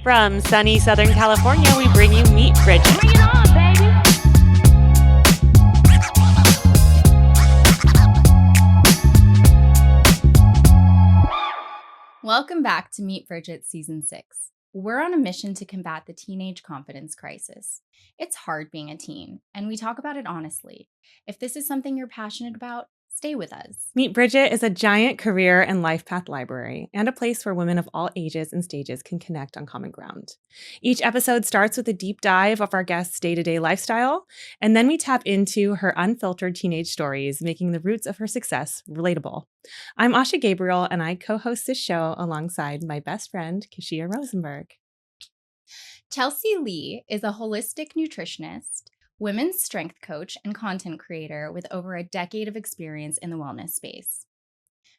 From sunny Southern California, we bring you Meet Bridget. Bring it on, baby! Welcome back to Meet Bridget Season 6. We're on a mission to combat the teenage confidence crisis. It's hard being a teen, and we talk about it honestly. If this is something you're passionate about, stay with us. Meet Bridget is a giant career and life path library and a place where women of all ages and stages can connect on common ground. Each episode starts with a deep dive of our guest's day-to-day lifestyle, and then we tap into her unfiltered teenage stories, making the roots of her success relatable. I'm Asha Gabriel, and I co-host this show alongside my best friend, Keshiia Rosenberg. Chelsea Leigh is a holistic nutritionist, women's strength coach, and content creator with over a decade of experience in the wellness space.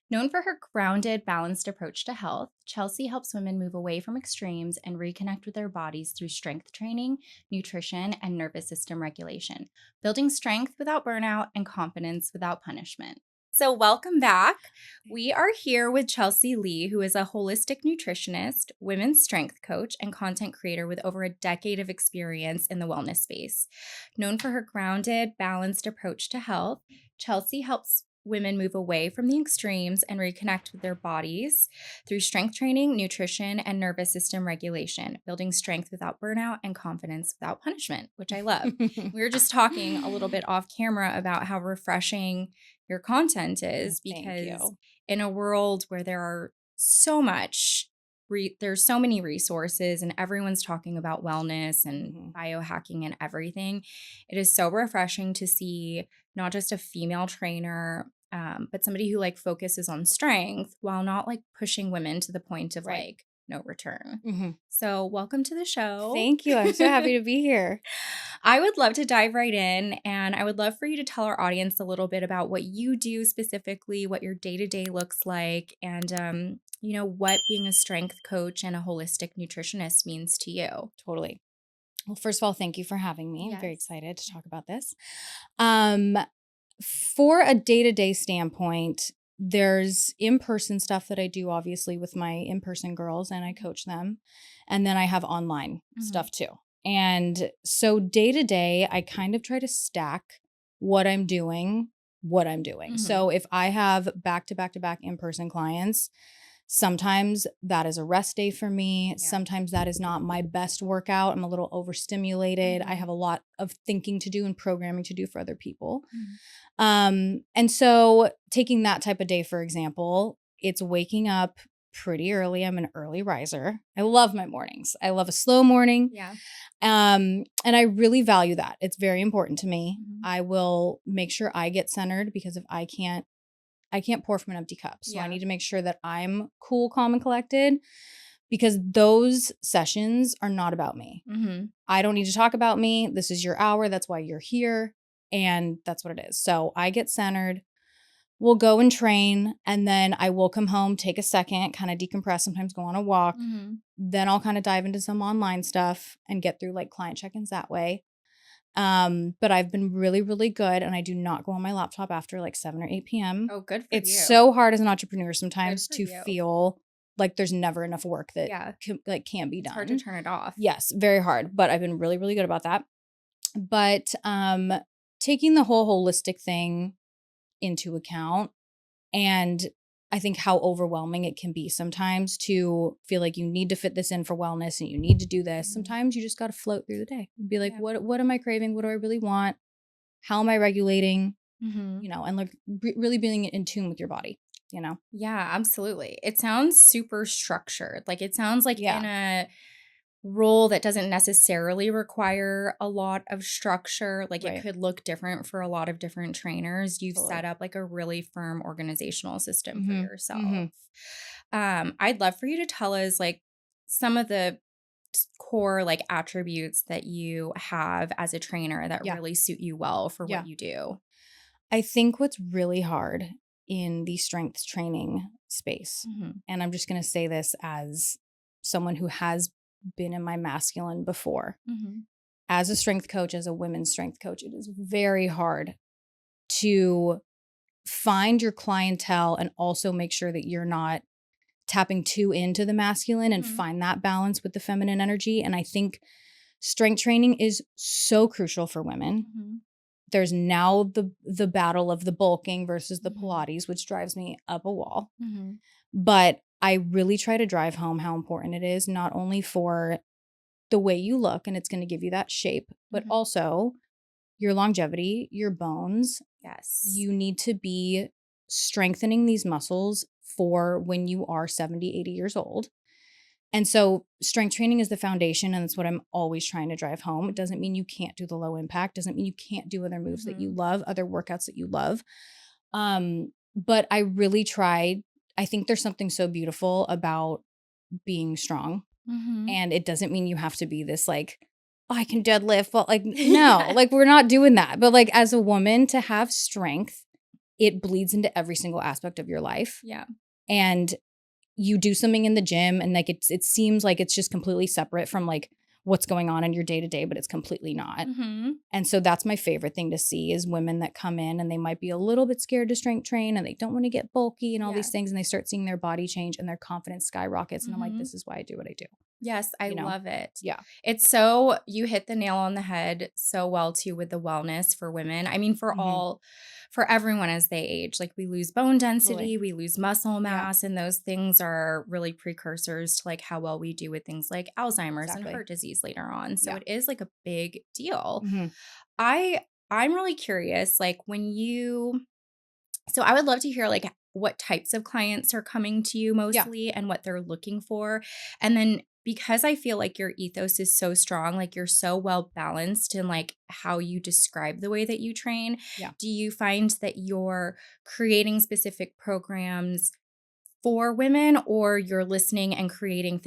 Known for her grounded, balanced approach to health, Chelsea helps women move away from extremes and reconnect with their bodies through strength training, nutrition, and nervous system regulation, building strength without burnout and confidence without punishment. So welcome back. We are here with Chelsea Leigh, who is a holistic nutritionist, women's strength coach, and content creator with over a decade of experience in the wellness space. Known for her grounded, balanced approach to health, Chelsea helps women move away from the extremes and reconnect with their bodies through strength training, nutrition, and nervous system regulation, building strength without burnout and confidence without punishment, which I love. We were just talking a little bit off camera about how refreshing your content is, because in a world where there are so much, there's so many resources and everyone's talking about wellness and biohacking and everything, it is so refreshing to see not just a female trainer, but somebody who like focuses on strength while not like pushing women to the point of like no return. So welcome to the show. Thank you. I'm so happy to be here. I would love to dive right in, and I would love for you to tell our audience a little bit about what you do specifically, what your day-to-day looks like, and what being a strength coach and a holistic nutritionist means to you. Totally. Well, first of all, thank you for having me. Yes. I'm very excited to talk about this. For a day-to-day standpoint, there's in-person stuff that I do, obviously, with my in-person girls, and I coach them. And then I have online stuff too. And so day-to-day, I kind of try to stack what I'm doing. So if I have back-to-back-to-back in-person clients, sometimes that is a rest day for me. Yeah. Sometimes that is not my best workout. I'm a little overstimulated. I have a lot of thinking to do and programming to do for other people. And so taking that type of day, for example, it's waking up pretty early. I'm an early riser. I love my mornings. I love a slow morning. Yeah. And I really value that. It's very important to me. I will make sure I get centered, because if I can't pour from an empty cup. So I need to make sure that I'm cool, calm, and collected, because those sessions are not about me. I don't need to talk about me. This is your hour. That's why you're here. And that's what it is. So I get centered. We'll go and train. And then I will come home, take a second, kind of decompress, sometimes go on a walk. Then I'll kind of dive into some online stuff and get through like client check-ins that way. But I've been really, really good, and I do not go on my laptop after like 7 or 8 p.m. Oh, good for It's you. so hard as an entrepreneur sometimes to feel like there's never enough work that can't be done. It's hard to turn it off. Yes, very hard. But I've been really, really good about that. But taking the whole holistic thing into account, and I think how overwhelming it can be sometimes to feel like you need to fit this in for wellness and you need to do this. Sometimes you just got to float through the day and be like, what am I craving? What do I really want? How am I regulating? And like really being in tune with your body, Yeah, absolutely. It sounds super structured. Like it sounds like in a role that doesn't necessarily require a lot of structure. Like it could look different for a lot of different trainers. You've set up like a really firm organizational system for yourself. I'd love for you to tell us like some of the core like attributes that you have as a trainer that really suit you well for what you do. I think what's really hard in the strength training space, and I'm just going to say this as someone who has been in my masculine before. As a strength coach, as a women's strength coach, it is very hard to find your clientele and also make sure that you're not tapping too into the masculine and find that balance with the feminine energy. And I think strength training is so crucial for women. There's now the battle of the bulking versus the Pilates, which drives me up a wall. But I really try to drive home how important it is, not only for the way you look, and it's going to give you that shape, but also your longevity, your bones. Yes. You need to be strengthening these muscles for when you are 70, 80 years old. And so strength training is the foundation, and that's what I'm always trying to drive home. It doesn't mean you can't do the low impact, doesn't mean you can't do other moves that you love, other workouts that you love. But I really tried. I think there's something so beautiful about being strong. And it doesn't mean you have to be this like, oh, I can deadlift. Well, like, no, like we're not doing that. But like as a woman, to have strength, it bleeds into every single aspect of your life. Yeah. And you do something in the gym and like it seems like it's just completely separate from like what's going on in your day to day, but it's completely not. And so that's my favorite thing to see is women that come in and they might be a little bit scared to strength train and they don't want to get bulky and all these things. And they start seeing their body change and their confidence skyrockets. And I'm like, this is why I do what I do. Yes, I love it. Yeah. It's so, you hit the nail on the head so well too with the wellness for women. I mean, for everyone as they age, like we lose bone density, we lose muscle mass, and those things are really precursors to like how well we do with things like Alzheimer's and heart disease later on. So it is like a big deal. I'm really curious, like so I would love to hear like what types of clients are coming to you mostly and what they're looking for. And then because I feel like your ethos is so strong, like you're so well balanced in like how you describe the way that you train. Do you find that you're creating specific programs for women, or you're listening and creating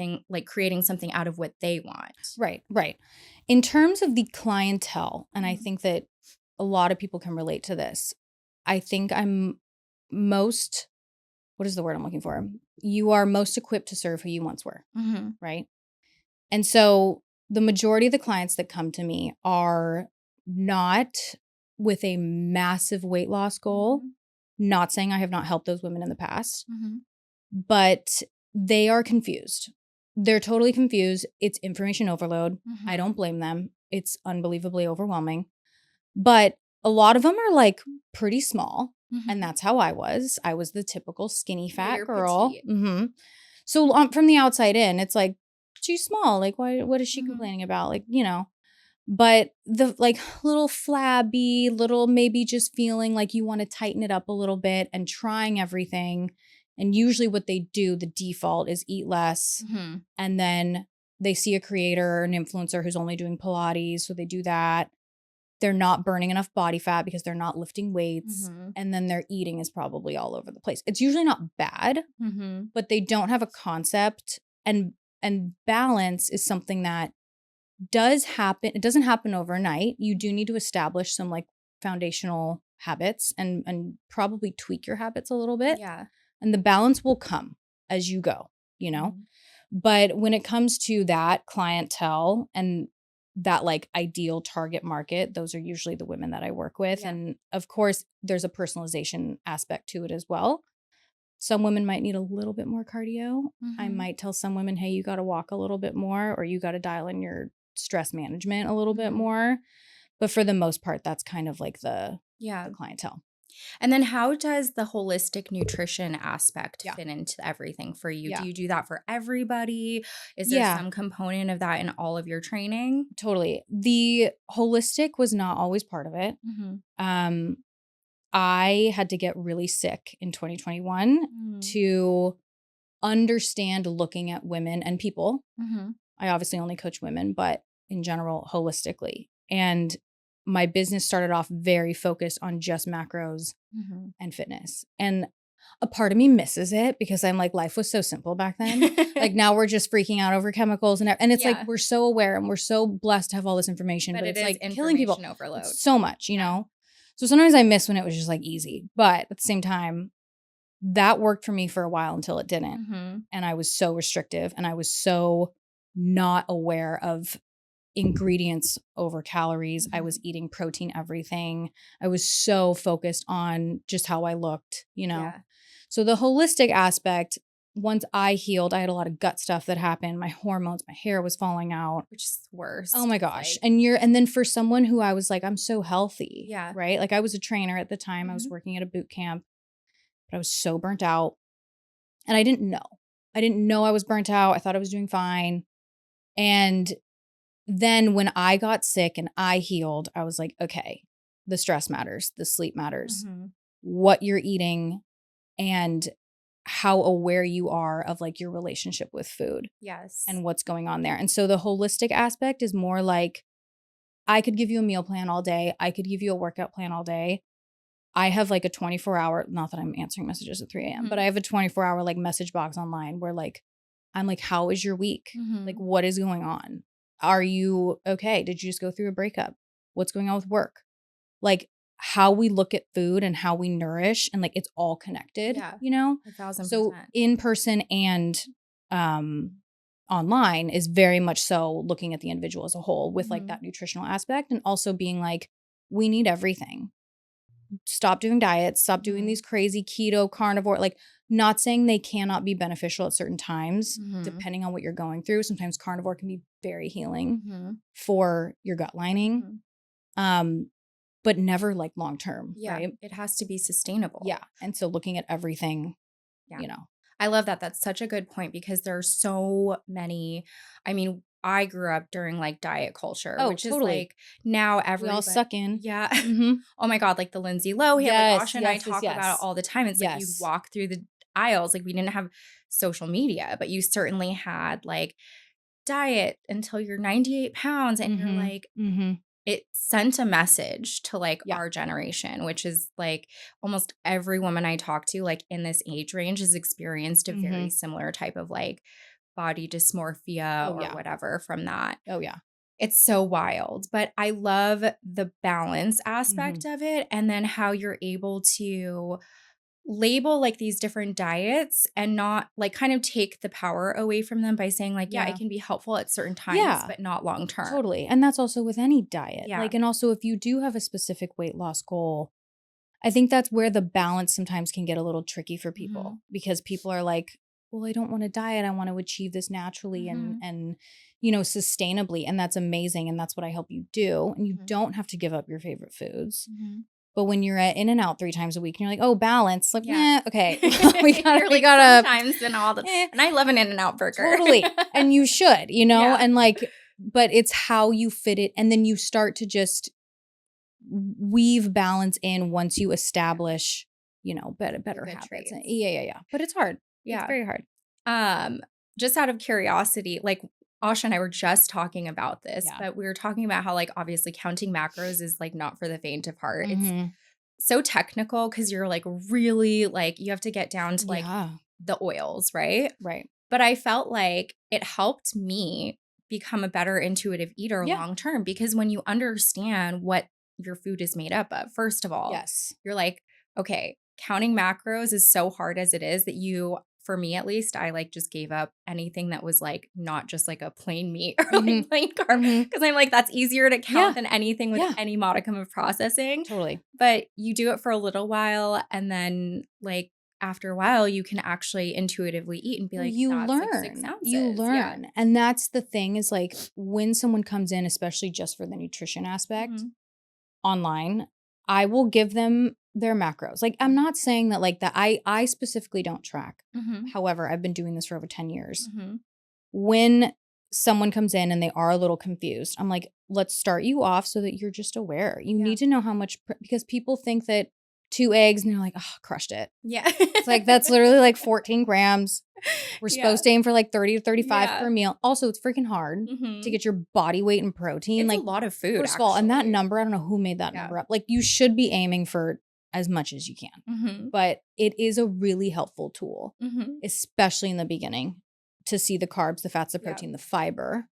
something out of what they want? Right. In terms of the clientele, and I think that a lot of people can relate to this, I think I'm most, what is the word I'm looking for? You are most equipped to serve who you once were, right? And so the majority of the clients that come to me are not with a massive weight loss goal, not saying I have not helped those women in the past, but they are confused. They're totally confused. It's information overload. I don't blame them. It's unbelievably overwhelming. But a lot of them are like pretty small. And that's how I was. I was the typical skinny fat girl. So from the outside in, it's like, she's small. Like, what is she complaining about? Like, but the like little flabby, little maybe just feeling like you want to tighten it up a little bit and trying everything. And usually what they do, the default is eat less. And then they see a creator or an influencer who's only doing Pilates. So they do that. They're not burning enough body fat because they're not lifting weights. And then their eating is probably all over the place. It's usually not bad, but they don't have a concept. And balance is something that does happen. It doesn't happen overnight. You do need to establish some like foundational habits and probably tweak your habits a little bit. Yeah. And the balance will come as you go, But when it comes to that clientele and that like ideal target market, those are usually the women that I work with. And of course, there's a personalization aspect to it as well. Some women might need a little bit more cardio. I might tell some women, hey, you got to walk a little bit more, or you got to dial in your stress management a little bit more. But for the most part, that's kind of like the clientele. And then how does the holistic nutrition aspect fit into everything for you? Do you do that for everybody? Is there some component of that in all of your training? Totally. The holistic was not always part of it. I had to get really sick in 2021 to understand looking at women and people. I obviously only coach women, but in general, holistically. And my business started off very focused on just macros and fitness. And a part of me misses it because I'm like, life was so simple back then. Like now we're just freaking out over chemicals and it's like, we're so aware and we're so blessed to have all this information, but it's like killing people. Overload. So much, So sometimes I miss when it was just like easy, but at the same time, that worked for me for a while until it didn't. And I was so restrictive and I was so not aware of ingredients over calories. I was eating protein, everything. I was so focused on just how I looked, So the holistic aspect, once I healed, I had a lot of gut stuff that happened. My hormones, my hair was falling out. Which is worse. Oh my gosh. And then for someone who I was like, I'm so healthy. Yeah. Right. Like I was a trainer at the time. I was working at a boot camp, but I was so burnt out. And I didn't know. I was burnt out. I thought I was doing fine. And then when I got sick and I healed, I was like, okay, the stress matters. The sleep matters. What you're eating and how aware you are of like your relationship with food. Yes. And what's going on there. And so the holistic aspect is more like I could give you a meal plan all day. I could give you a workout plan all day. I have like a 24-hour, not that I'm answering messages at 3 a.m., but I have a 24-hour like message box online where like, I'm like, how is your week? Like, what is going on? Are you okay? Did you just go through a breakup? What's going on with work? Like, how we look at food and how we nourish and like it's all connected, you know? 1,000%. So in person and online is very much so looking at the individual as a whole with like that nutritional aspect and also being like, we need everything. Stop doing diets, stop doing these crazy keto, carnivore, like not saying they cannot be beneficial at certain times, depending on what you're going through. Sometimes carnivore can be very healing for your gut lining. But never like long term, right? It has to be sustainable. Yeah. And so looking at everything, you know. I love that. That's such a good point because there's so many. I mean, I grew up during like diet culture, which is like now everybody. We all suck in. Yeah. Oh my God. Like the Lindsay Lohan. Like Asha and I talk about it all the time. It's like you walk through the aisles. Like we didn't have social media, but you certainly had like diet until you're 98 pounds and you're like, it sent a message to like our generation, which is like almost every woman I talk to like in this age range has experienced a very similar type of like body dysmorphia or whatever from that. Oh yeah. It's so wild, but I love the balance aspect of it and then how you're able to label like these different diets and not like kind of take the power away from them by saying like, it can be helpful at certain times, but not long term. Totally. And that's also with any diet. Like, and also if you do have a specific weight loss goal, I think that's where the balance sometimes can get a little tricky for people because people are like, well, I don't want to diet. I want to achieve this naturally and, you know, sustainably. And that's amazing. And that's what I help you do. And you don't have to give up your favorite foods. But when you're at In-N-Out 3 times a week and you're like, oh, balance, like, okay, we gotta sometimes and all the, and I love an In-N-Out burger. Totally. And you should, you know, and like, but it's how you fit it. And then you start to just weave balance in once you establish, you know, better habits. Yeah. But it's hard. Yeah. It's very hard. Just out of curiosity, like Asha and I were just talking about this, but we were talking about how like obviously counting macros is like not for the faint of heart. It's so technical because you're like really like you have to get down to like the oils, right? Right. But I felt like it helped me become a better intuitive eater long term because when you understand what your food is made up of, first of all, you're like, okay, counting macros is so hard as it is that you, for me at least, I like just gave up anything that was like not just like a plain meat or like plain carb because I'm like that's easier to count than anything with any modicum of processing. Totally. But you do it for a little while and then like after a while you can actually intuitively eat and be like, you learn. Like 6 ounces. You learn. And that's the thing is like when someone comes in, especially just for the nutrition aspect online, I will give them their macros. Like I'm not saying that like that I specifically don't track. However, I've been doing this for over 10 years. When someone comes in and they are a little confused, I'm like, let's start you off so that you're just aware. You need to know how much because people think that 2 eggs and they're like, oh, crushed it. Yeah. It's like that's literally like 14 grams. We're supposed to aim for like 30 to 35 per meal. Also, it's freaking hard to get your body weight in protein. It's like a lot of food. First of all, and that number, I don't know who made that number up. Like you should be aiming for as much as you can. But it is a really helpful tool, especially in the beginning, to see the carbs, the fats, the protein, the fiber,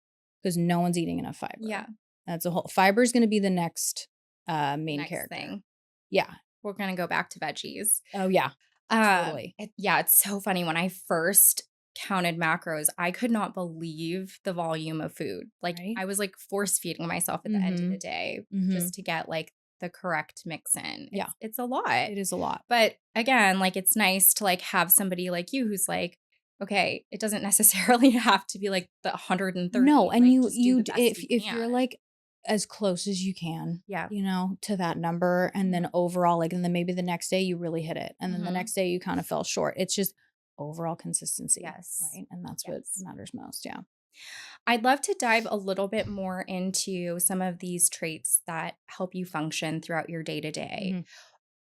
because no one's eating enough fiber. Yeah. That's a whole fiber is going to be the next main character. Thing. Yeah. We're going to go back to veggies. Oh, yeah. Totally. It's so funny. When I first counted macros, I could not believe the volume of food. Like I was like force feeding myself at the end of the day just to get like the correct mix in. It's a lot. It is a lot. But again, like it's nice to like have somebody like you who's like, okay, it doesn't necessarily have to be like the 130. No, and like, just do the best if can. you're like as close as you can, Yeah. to that number, and then overall, like, and then maybe the next day you really hit it, and then the Mhm. next day you kind of fell short. It's just overall consistency. Yes. Right. And that's what Yes. matters most. Yeah. I'd love to dive a little bit more into some of these traits that help you function throughout your day to day. Mhm.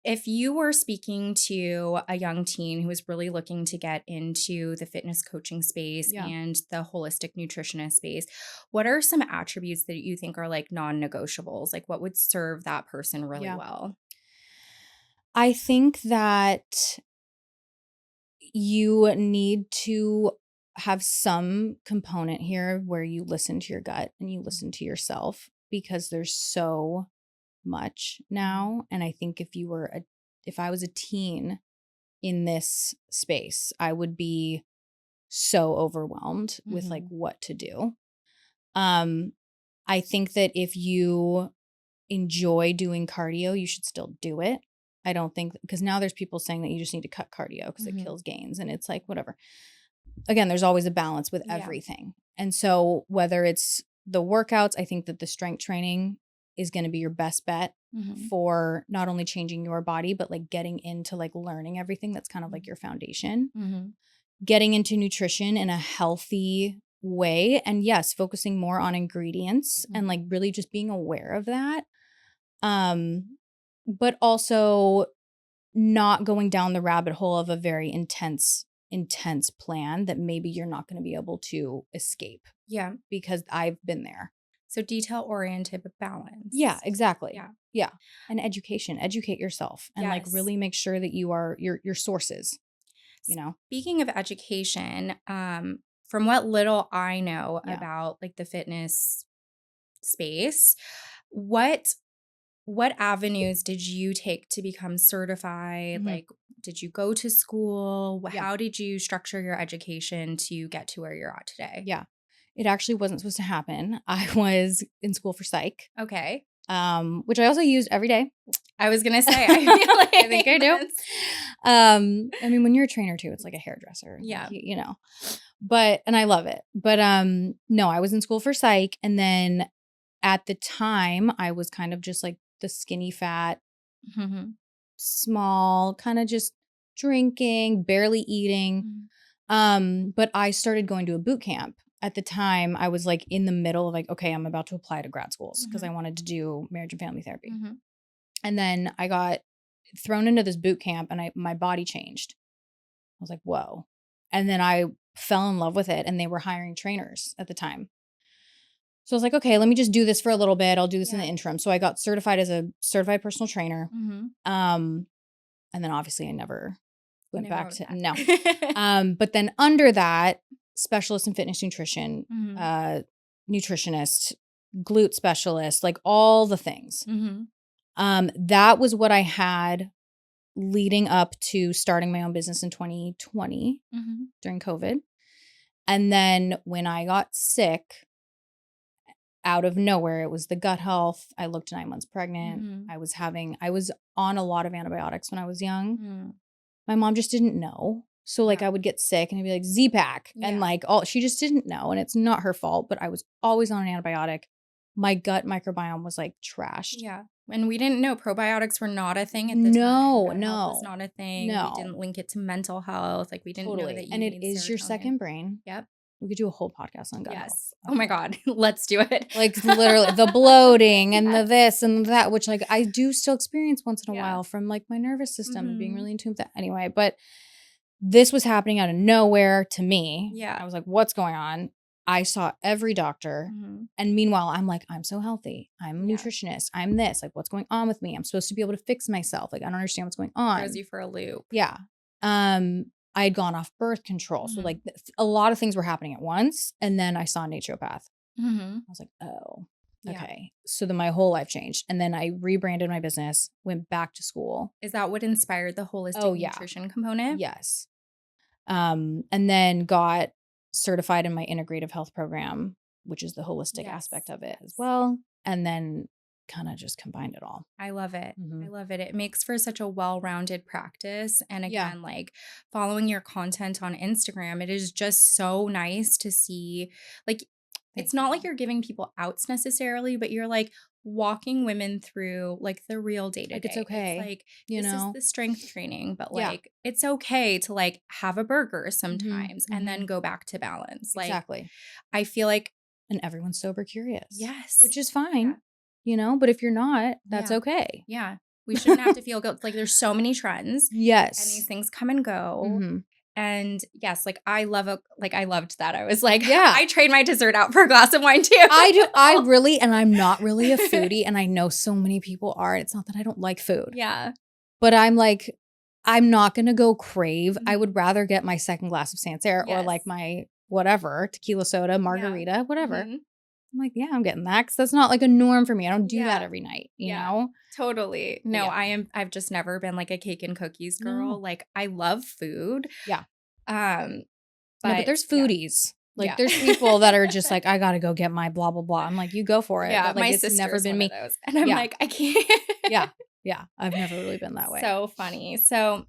If you were speaking to a young teen who is really looking to get into the fitness coaching space Yeah. and the holistic nutritionist space, what are some attributes that you think are like non-negotiables? Like what would serve that person really Yeah. well? I think that you need to have some component here where you listen to your gut and you listen to yourself, because there's so much now. And I think if I was a teen in this space, I would be so overwhelmed with like what to do. I think that if you enjoy doing cardio, you should still do it. I don't think, because now there's people saying that you just need to cut cardio because it kills gains, and it's like whatever. Again, there's always a balance with Yeah. everything. And so whether it's the workouts, I think that the strength training is going to be your best bet for not only changing your body, but like getting into like learning everything that's kind of like your foundation. Getting into nutrition in a healthy way, and yes, focusing more on ingredients and like really just being aware of that. But also not going down the rabbit hole of a very intense plan that maybe you're not going to be able to escape. Yeah. Because I've been there. So detail oriented but balanced. Yeah, exactly. Yeah. Yeah. And educate yourself and like Yes. really make sure that you are your sources, Speaking of education, from what little I know Yeah. about like the fitness space, what avenues did you take to become certified? Like, did you go to school? Yeah. How did you structure your education to get to where you're at today? Yeah. It actually wasn't supposed to happen. I was in school for psych, Okay. which I also used every day. I was going to say, I feel like I think I do. I mean, when you're a trainer too, it's like a hairdresser. Yeah. Like, and I love it. But no, I was in school for psych. And then at the time I was kind of just like the skinny fat, small, kind of just drinking, barely eating. But I started going to a boot camp. At the time, I was like in the middle of like, okay, I'm about to apply to grad schools because I wanted to do marriage and family therapy. And then I got thrown into this boot camp and my body changed. I was like, whoa. And then I fell in love with it, and they were hiring trainers at the time. So I was like, okay, let me just do this for a little bit. I'll do this in the interim. So I got certified as a certified personal trainer. And then obviously I never went back to, no. But then under that, specialist in fitness nutrition, nutritionist, glute specialist, like all the things. That was what I had leading up to starting my own business in 2020 during COVID. And then when I got sick, out of nowhere, it was the gut health. I looked 9 months pregnant. I was on a lot of antibiotics when I was young. My mom just didn't know. So like I would get sick and I'd be like Z-Pak and like she just didn't know, and it's not her fault, but I was always on an antibiotic. My gut microbiome was like trashed. Yeah. And we didn't know probiotics were not a thing at the time. Gut health was not a thing. No. We didn't link it to mental health. Like we didn't know that you And it need is your serotonin. second brain. Yep. We could do a whole podcast on gut health. Yes. Oh my God. Let's do it. Like literally the bloating and the this and that, which like I do still experience once in a while from like my nervous system and being really in tune with that. Anyway, but this was happening out of nowhere to me. Yeah. I was like, what's going on? I saw every doctor. And meanwhile, I'm like, I'm so healthy. I'm a nutritionist. I'm this. Like, what's going on with me? I'm supposed to be able to fix myself. Like, I don't understand what's going on. Throws you for a loop. Yeah. I had gone off birth control. So like a lot of things were happening at once. And then I saw a naturopath. I was like, oh, okay. So then my whole life changed. And then I rebranded my business, went back to school. Is that what inspired the holistic nutrition component? Yes. And then got certified in my integrative health program, which is the holistic aspect of it as well. And then kind of just combined it all. I love it. Mhm. I love it. It makes for such a well-rounded practice. And Yeah. again, like following your content on Instagram, it is just so nice to see. Like, it's not like you're giving people outs necessarily, but you're like walking women through like the real day to day. Like, it's okay, It's like, you this know? is the strength training, but Yeah. like, it's okay to like have a burger sometimes and mhm. then go back to balance. Like, Exactly. I feel like, And everyone's sober curious. yes. Which is fine, Yeah. you know? But if you're not, that's Yeah. okay. Yeah. We shouldn't have to feel guilt. Like, there's so many trends and these Yes. things come and go. Mhm. And yes, like I loved that. I was like, Yeah. I trade my dessert out for a glass of wine too. I do. I really, and I'm not really a foodie, and I know so many people are. It's not that I don't like food, Yeah. but I'm like, I'm not going to go crave. I Mhm. would rather get my second glass of Sancerre or like Yes. my whatever, tequila soda, margarita, whatever. Mhm. I'm like, yeah, I'm getting that because that's not like a norm for me. I don't do that Yeah. every night, you Yeah. know? Totally. No, Yeah. I've just never been like a cake and cookies girl. No. Like I love food. Yeah. Um, No, but there's yeah. foodies. Like Yeah. there's people that are just like, I got to go get my blah, blah, blah. I'm like, you go for it. Yeah, But like, my it's sister's never been one me. of those. And I'm Yeah. like, I can't. Yeah. Yeah. I've never really been that way. So funny. So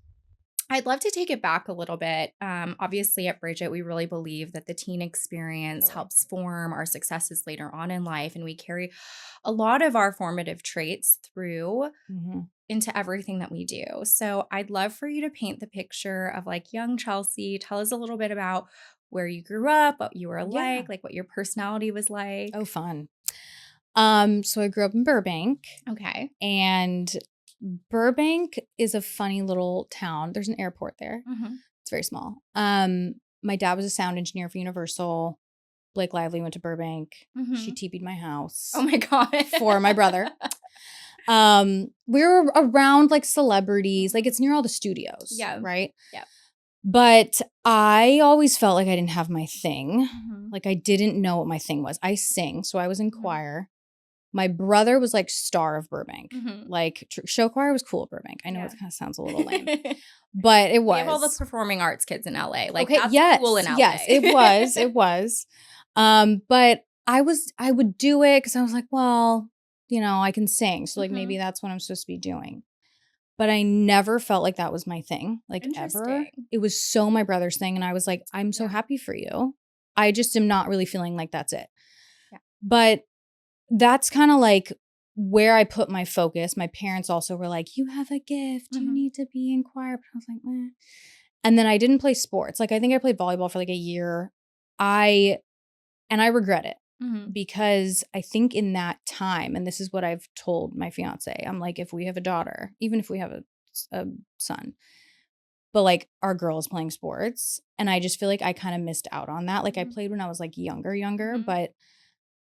I'd love to take it back a little bit. Obviously, at Bridget, we really believe that the teen experience Totally. helps form our successes later on in life. And we carry a lot of our formative traits through Mhm. into everything that we do. So I'd love for you to paint the picture of like young Chelsea. Tell us a little bit about where you grew up, what you were Yeah. like what your personality was like. Oh, fun. So I grew up in Burbank, Okay. and Burbank is a funny little town. There's an airport there. Mhm. It's very small. My dad was a sound engineer for Universal. Blake Lively went to Burbank. She Mhm. TP'd my house Oh my God. for my brother. We were around like celebrities. Like it's near all the studios. Yeah. Right? Yeah. But I always felt like I didn't have my thing. Mhm. Like I didn't know what my thing was. I sing, so I was in Mhm. choir. My brother was like star of Burbank. Mhm. Like show choir was cool at Burbank. I know Yeah. it kind of sounds a little lame, but it was. We have all the performing arts kids in LA. Like okay, that's yes, cool in LA. yes, it was. It was. But I would do it because I was like, well, you know, I can sing. So like maybe that's what I'm supposed to be doing. But I never felt like that was my thing, like ever. Interesting. It was so my brother's thing. And I was like, I'm so Yeah. happy for you. I just am not really feeling like that's it. Yeah. But that's kind of like where I put my focus. My parents also were like, you have a gift. You Mhm. need to be in choir. But I was like, eh. And then I didn't play sports. Like I think I played volleyball for like a year. I regret it. Mhm. Because I think in that time, and this is what I've told my fiance, I'm like, if we have a daughter, even if we have a son, but like our girl is playing sports, and I just feel like I kind of missed out on that. Like I Mhm. played when I was like younger, Mhm. but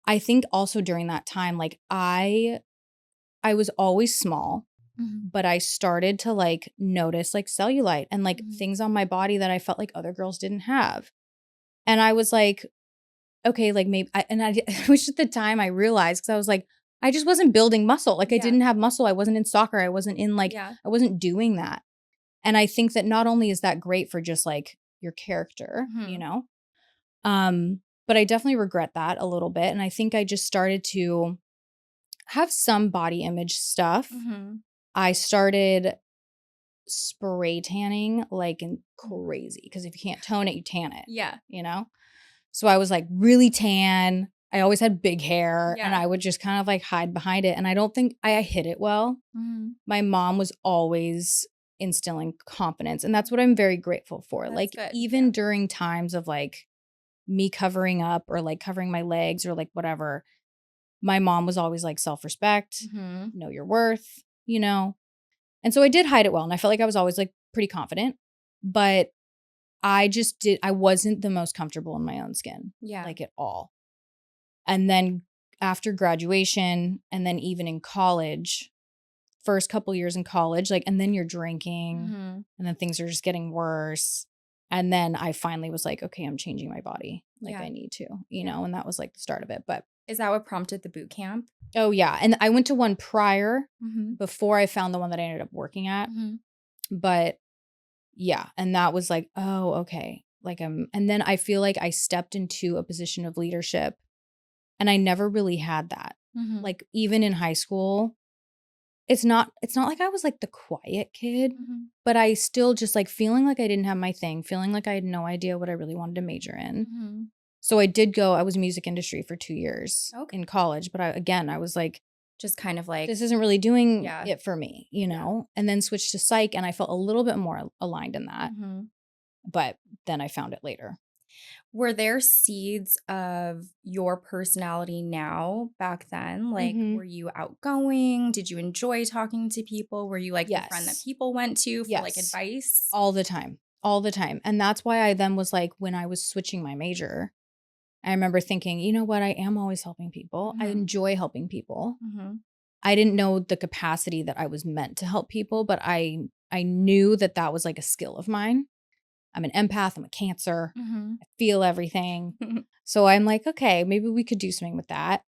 I think also during that time, like I was always small, Mhm. but I started to like notice like cellulite and like Mhm. things on my body that I felt like other girls didn't have. And I was like, okay, like maybe, it was just the time I realized, because I was like, I just wasn't building muscle. Like I Yeah. didn't have muscle. I wasn't in soccer. I wasn't in like, Yeah. I wasn't doing that. And I think that not only is that great for just like your character, you Mhm. know, but I definitely regret that a little bit. And I think I just started to have some body image stuff. Mhm. I started spray tanning like crazy, because if you can't tone it, you tan it, Yeah. you know? So I was like really tan. I always had big hair, and Yeah. I would just kind of like hide behind it. And I don't think I hid it well. Mhm. My mom was always instilling confidence, and that's what I'm very grateful for. That's like good. even Yeah. during times of like me covering up or like covering my legs or like whatever, my mom was always like self-respect, Mhm. know your worth, you know? And so I did hide it well, and I felt like I was always like pretty confident, but I wasn't the most comfortable in my own skin, Yeah. like at all. And then after graduation, and then even in college, first couple years in college, like, and then you're drinking, Mhm. and then things are just getting worse. And then I finally was like, okay, I'm changing my body. Like Yeah. I need to, you know, and that was like the start of it. But Is that what prompted the boot camp? oh yeah. And I went to one prior Mhm. before I found the one that I ended up working at. Mhm. But yeah, and that was like, oh, okay. Like and then I feel like I stepped into a position of leadership, and I never really had that. Mhm. Like even in high school, it's not like I was like the quiet kid, Mhm. but I still just like feeling like I didn't have my thing, feeling like I had no idea what I really wanted to major in. Mhm. So I was music industry for 2 years Okay. in college, but I was like, Just kind of like, this isn't really doing Yeah. it for me, you Yeah. know? And then switched to psych and I felt a little bit more aligned in that, Mhm. but then I found it later. Were there seeds of your personality now back then? Like, Mhm. were you outgoing? Did you enjoy talking to people? Were you like the friend that Yes. people went to for like Yes. advice? All the time. All the time. And that's why I then was like, when I was switching my major, I remember thinking, you know what? I am always helping people. I Mhm. enjoy helping people. Mhm. I didn't know the capacity that I was meant to help people, but I knew that that was like a skill of mine. I'm an empath. I'm a Cancer. Mhm. I feel everything. So I'm like, okay, maybe we could do something with that.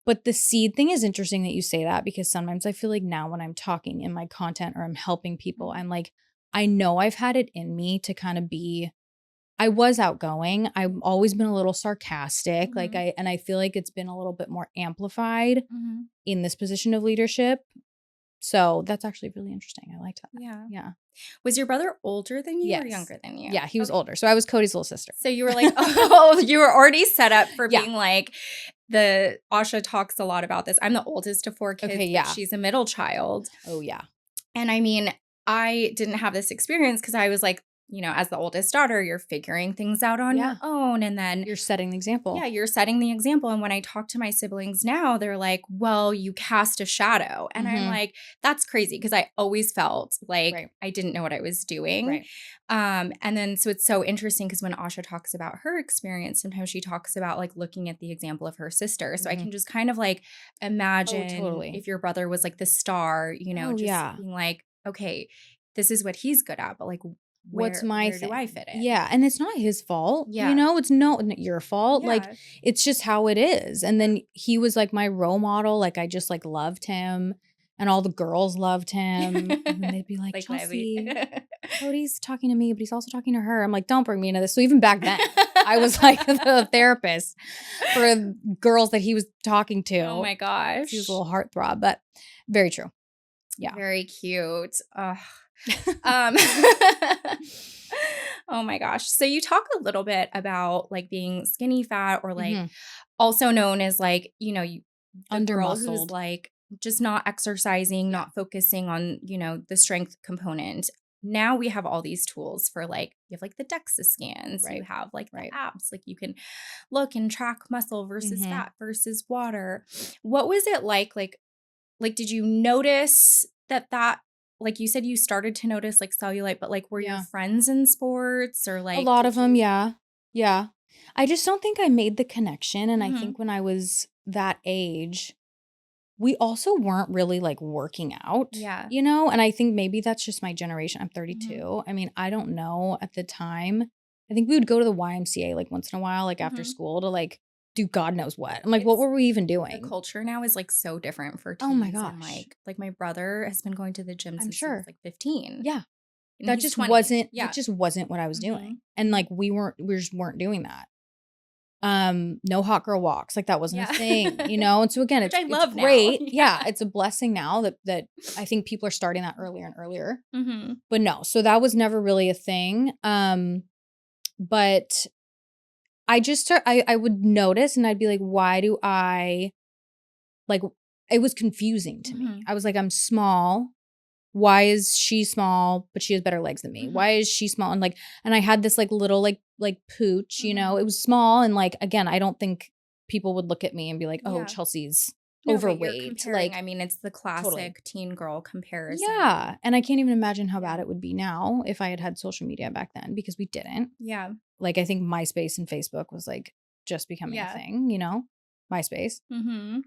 But the seed thing is interesting that you say that, because sometimes I feel like now when I'm talking in my content or I'm helping people, Mhm. I'm like, I know I've had it in me to kind of be, I was outgoing. I've always been a little sarcastic. Like Mhm. I feel like it's been a little bit more amplified Mhm. in this position of leadership. So that's actually really interesting. I liked that. Yeah. Yeah. Was your brother older than you or Yes. younger than you? Yeah, he was Okay. older. So I was Cody's little sister. So you were like, oh, you were already set up for Yeah. being like, Asha talks a lot about this. I'm the oldest of 4 kids, Okay, but yeah. she's a middle child. Oh, yeah. And I mean, I didn't have this experience because I was like, as the oldest daughter, you're figuring things out on Yeah. your own. And then You're setting the example. yeah, you're setting the example. And when I talk to my siblings now, they're like, well, you cast a shadow. And I'm Mhm. like, that's crazy, because I always felt like Right. I didn't know what I was doing. Right. And then so it's so interesting because when Asha talks about her experience, sometimes she talks about like looking at the example of her sister. So I Mhm. can just kind of like imagine totally. if your brother was like the star, Oh, just yeah. being like, okay, this is what he's good at, but like, What's my where thing? do I fit in? Yeah, and it's not his fault. Yeah. You know, it's not your fault. Like Yeah. it's just how it is. And then he was like my role model. Like I just like loved him, and all the girls loved him. And then they'd be like, Chelsea, Cody's talking to me, but he's also talking to her. I'm like, don't bring me into this. So even back then, I was like the therapist for girls that he was talking to. Oh my gosh. He was a little heartthrob, but very true. Yeah. Very cute. Ugh. Oh my gosh. So you talk a little bit about like being skinny fat, or like Mhm. also known as like, the girl who's Under-muscled. like just not exercising, not focusing on, the strength component. Now we have all these tools for like, you have like the DEXA scans, you Right. have like the Right. apps, like you can look and track muscle versus Mhm. fat versus water. What was it like, did you notice that like you said you started to notice like cellulite, but like were your Yeah. friends in sports, or like A lot did of them, you- yeah. Yeah. I just don't think I made the connection, and I Mhm. think when I was that age, we also weren't really, like, working out, Yeah. you know? And I think maybe that's just my generation. I'm 32. Mhm. I mean, I don't know at the time. I think we would go to the YMCA, like, once in a while, like, after Mhm. school to, like, do God knows what. I'm like, what It's were we even The doing? culture now is like so different for Oh my teens, and gosh. like my brother has been going to the gym I'm since he was sure. like 15. Yeah. And That he's just 20. wasn't Yeah. that just wasn't what I was Mhm. doing. And, like, we just weren't doing that. No hot girl walks, like that wasn't Yeah. a thing, you know? And so again, Which it's I love now. great. Yeah. Yeah, it's a blessing now that I think people are starting that earlier and earlier. Mhm. But no, so that was never really a thing. But I just I would notice and I'd be like, why do I like it was confusing to me. Mhm. I was like, I'm small. Why is she small, but she has better legs than me? Mhm. Why is she small? And I had this like little like pooch, you know, Mhm. it was small. And like, again, I don't think people would look at me and be like, oh, Yeah. Chelsea's No, but you're overweight. comparing, Like, I mean, it's the classic totally. teen girl comparison. Yeah. And I can't even imagine how bad Yeah. it would be now if I had had social media back then, because we didn't. Yeah. Like, I think MySpace and Facebook was like just becoming a Yeah. thing, you know, MySpace. Mm-hmm.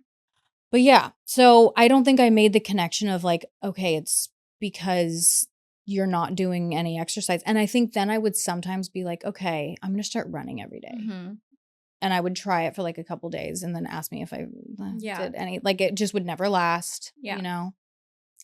But yeah, so I don't think I made the connection of like, okay, it's because you're not doing any exercise. And I think then I would sometimes be like, okay, I'm going to start running every day. Mm-hmm. And I would try it for like a couple days and then ask me if I Yeah. did any, like it just would never last, Yeah. you know?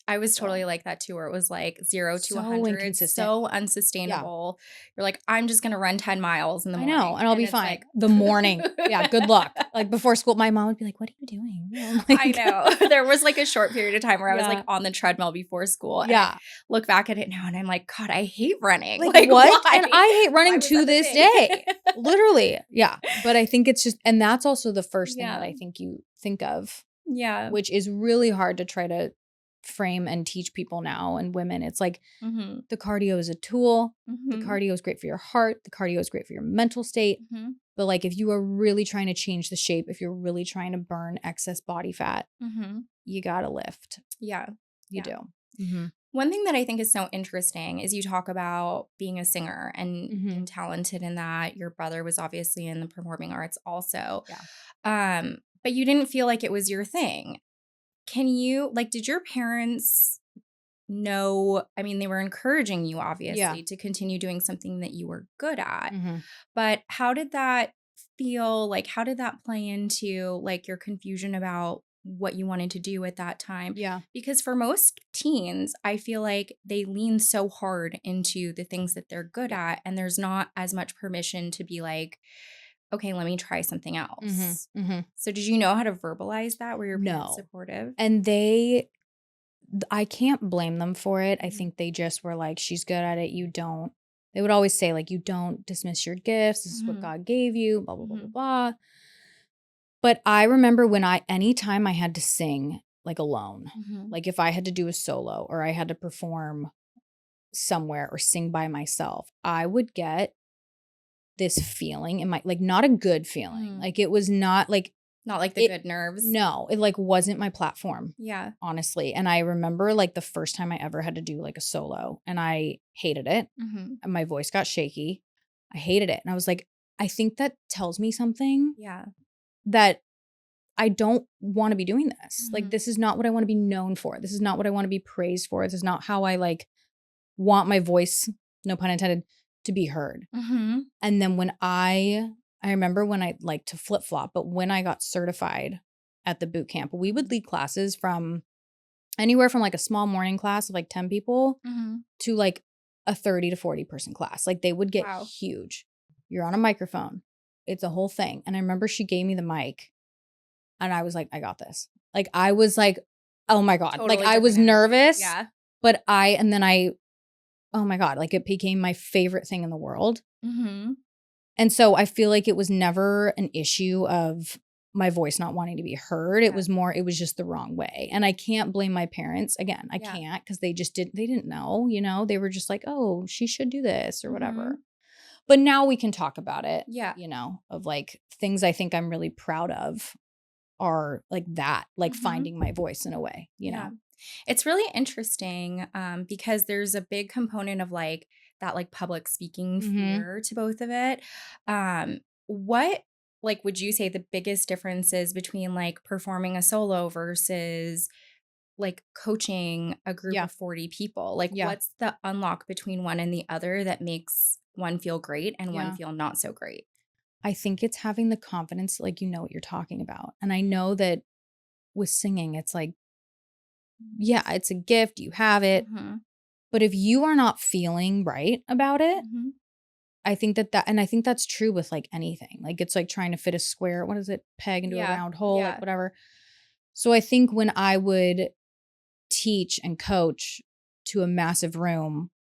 I was totally like that too, where it was like 0 to So 100, inconsistent. so unsustainable. You're like, I'm just gonna run 10 miles in the I morning. know, and I'll be it's fine. like- The morning. Yeah, good luck. Like before school, my mom would be like, "What are you doing?" I'm like, I know. There was like a short period of time where I was Yeah. like on the treadmill before school. And Yeah. I look back at it now and I'm like, God, I hate running. Like what? Why? And I hate Why running was to that a this thing? day. Literally. Yeah. But I think it's just, and that's also the first thing Yeah. that I think you think of, Yeah. which is really hard to try to frame and teach people now and women. It's like Mm-hmm. the cardio is a tool. The Mm-hmm. cardio is great for your heart. The cardio is great for your mental state. Mm-hmm. But like if you are really trying to change the shape, if you're really trying to burn excess body fat, Mm-hmm. you got to lift. Yeah. You Yeah. do. Mm-hmm. One thing that I think is so interesting is you talk about being a singer and Mhm. being talented in that. Your brother was obviously in the performing arts also. Yeah. But you didn't feel like it was your thing. Can you, like, did your parents know? I mean, they were encouraging you, obviously, to continue doing something that you were good at. Mm-hmm. But how did that feel? Like, how did that play into, like, your confusion about what you wanted to do at that time? Yeah. Because for most teens, I feel like they lean so hard into the things that they're good at, and there's not as much permission to be like, okay, let me try something else. Mm-hmm. Mm-hmm. So did you know how to verbalize that? Were your parents No. supportive? And I can't blame them for it. I think they just were like, she's good at it. You don't. They would always say, like, you don't dismiss your gifts. This is what Mhm. God gave you, blah, blah, blah, blah, Mhm. blah. But I remember anytime I had to sing, like, alone, Mhm. like if I had to do a solo or I had to perform somewhere or sing by myself, I would get this feeling in my, like, not a good feeling. Mm. Like it was not like, Not like the good nerves. no, it like wasn't my platform. Yeah. Honestly. And I remember like the first time I ever had to do like a solo and I hated it. Mm-hmm. And my voice got shaky. I hated it. And I was like, I think that tells me something Yeah. that I don't want to be doing this. Like, Mhm. this is not what I want to be known for. This is not what I want to be praised for. This is not how I like want my voice, no pun intended, to be heard. Mm-hmm. And then when I remember when I like to flip flop, but when I got certified at the boot camp, we would lead classes from anywhere from like a small morning class of like 10 people Mm-hmm. to like a 30 to 40 person class. Like they would get Wow. huge. You're on a microphone. It's a whole thing. And I remember she gave me the mic and I was like, I got this. Like I was like, oh my God. Totally like I was different energy. nervous. Yeah. But oh my God, like it became my favorite thing in the world. Mm-hmm. And so I feel like it was never an issue of my voice not wanting to be heard. It Yeah. was just the wrong way. And I can't blame my parents. Again, I Yeah. can't because they didn't know, they were just like, oh, she should do this or whatever. But now we can talk about it. Yeah. Of like things I think I'm really proud of are like that, like Mhm. finding my voice in a way, Yeah. It's really interesting because there's a big component of like that like public speaking Mhm. fear to both of it. What like would you say the biggest differences between like performing a solo versus like coaching a group Yeah. of 40 people? Like Yeah. what's the unlock between one and the other that makes one feel great and Yeah. one feel not so great? I think it's having the confidence, like, you know what you're talking about. And I know that with singing, it's like, yeah, it's a gift. You have it. Mhm. But if you are not feeling right about it, Mhm. I think and I think that's true with like anything. Like it's like trying to fit a square, what is it? Peg into a Yeah. round hole, Yeah. like whatever. So I think when I would teach and coach to a massive room,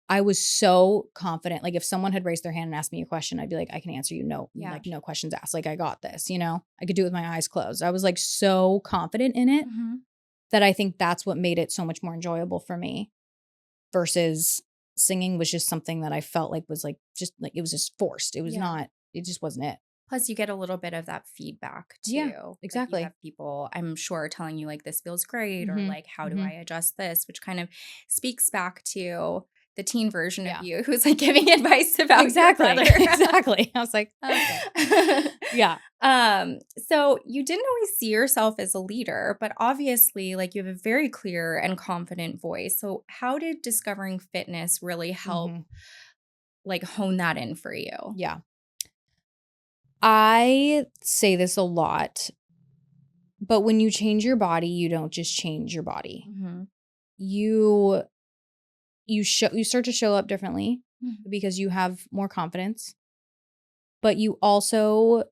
I was so confident. Like if someone had raised their hand and asked me a question, I'd be like, I can answer you. No, Yeah. like no questions asked. Like I got this, I could do it with my eyes closed. I was like so confident in it Mhm. that I think that's what made it so much more enjoyable for me versus singing was just something that I felt like was like, just like, it was just forced. It was Yeah. it just wasn't it. Plus, you get a little bit of that feedback too. Yeah, Like, exactly. you have people, I'm sure, telling you like this feels great or Mhm, like how do mhm. I adjust this, which kind of speaks back to the teen version Yeah. of you who's like giving advice about Exactly. your brother. Exactly. I was like, okay. Yeah. So you didn't always see yourself as a leader, but obviously, like you have a very clear and confident voice. So how did discovering fitness really help, Mhm. like hone that in for you? Yeah. I say this a lot, but when you change your body, you don't just change your body. Mhm. you start to show up differently Mhm. because you have more confidence, but you also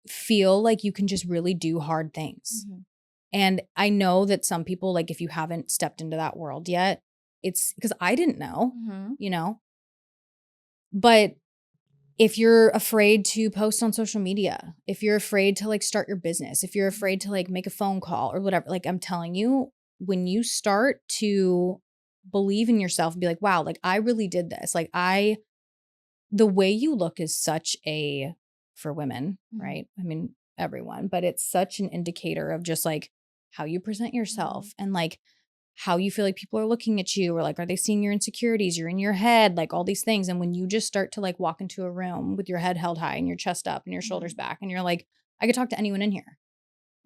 feel like you can just really do hard things. Mhm. And I know that some people, like, if you haven't stepped into that world yet, it's because I didn't know, Mhm. you know, but if you're afraid to post on social media, if you're afraid to like start your business, if you're afraid to like make a phone call or whatever, like I'm telling you, when you start to believe in yourself and be like, wow, like I really did this. Like the way you look is such a, for women, Mhm. right? I mean, everyone, but it's such an indicator of just like how you present yourself and like how you feel like people are looking at you, or like, are they seeing your insecurities? You're in your head, like all these things. And when you just start to like walk into a room with your head held high and your chest up and your shoulders back, and you're like, I could talk to anyone in here.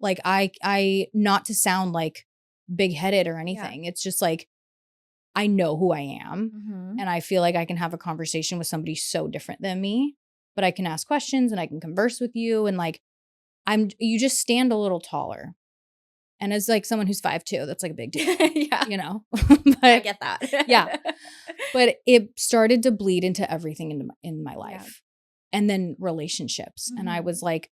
Like I not to sound like big headed or anything. It's just like, I know who I am. Mhm. And I feel like I can have a conversation with somebody so different than me, but I can ask questions and I can converse with you. And like, you just stand a little taller. And as like someone who's 5'2", that's like a big deal, Yeah. you know? I But get that. yeah. But it started to bleed into everything in my life. And then relationships. And I Mhm. was like,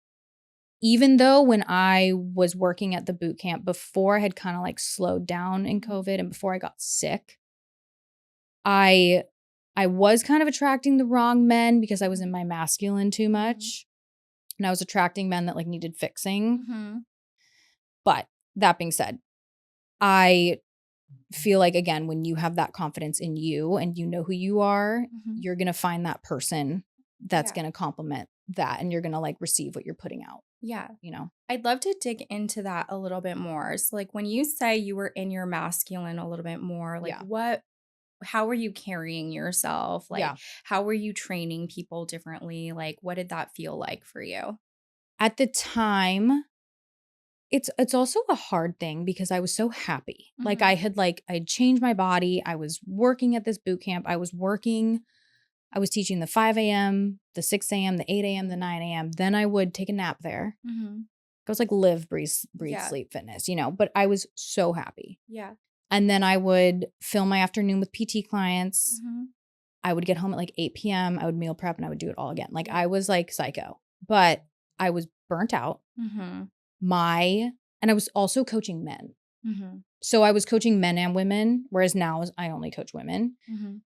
even though when I was working at the boot camp before I had kind of like slowed down in COVID and before I got sick, I was kind of attracting the wrong men because I was in my masculine too much. And I was attracting men that like needed fixing. Mhm. But that being said, I feel like, again, when you have that confidence in you and you know who you are, Mhm. you're going to find that person that's Yeah. going to complement that, and you're going to like receive what you're putting out, Yeah. you know? I'd love to dig into that a little bit more. So like when you say you were in your masculine a little bit more, like Yeah. how were you carrying yourself? Like Yeah. how were you training people differently? Like what did that feel like for you? At the time, it's also a hard thing because I was so happy. Like Mhm. I had changed my body. I was working at this boot camp. I was teaching the 5 a.m., the 6 a.m., the 8 a.m., the 9 a.m. Then I would take a nap there. Mhm. I was like live, breathe, Yeah. sleep, fitness, you know, but I was so happy. Yeah. And then I would fill my afternoon with PT clients. Mhm. I would get home at like 8 p.m. I would meal prep and I would do it all again. Like Yeah. I was like psycho, but I was burnt out. Mhm. And I was also coaching men. Mhm. So I was coaching men and women, whereas now I only coach women. Mhm.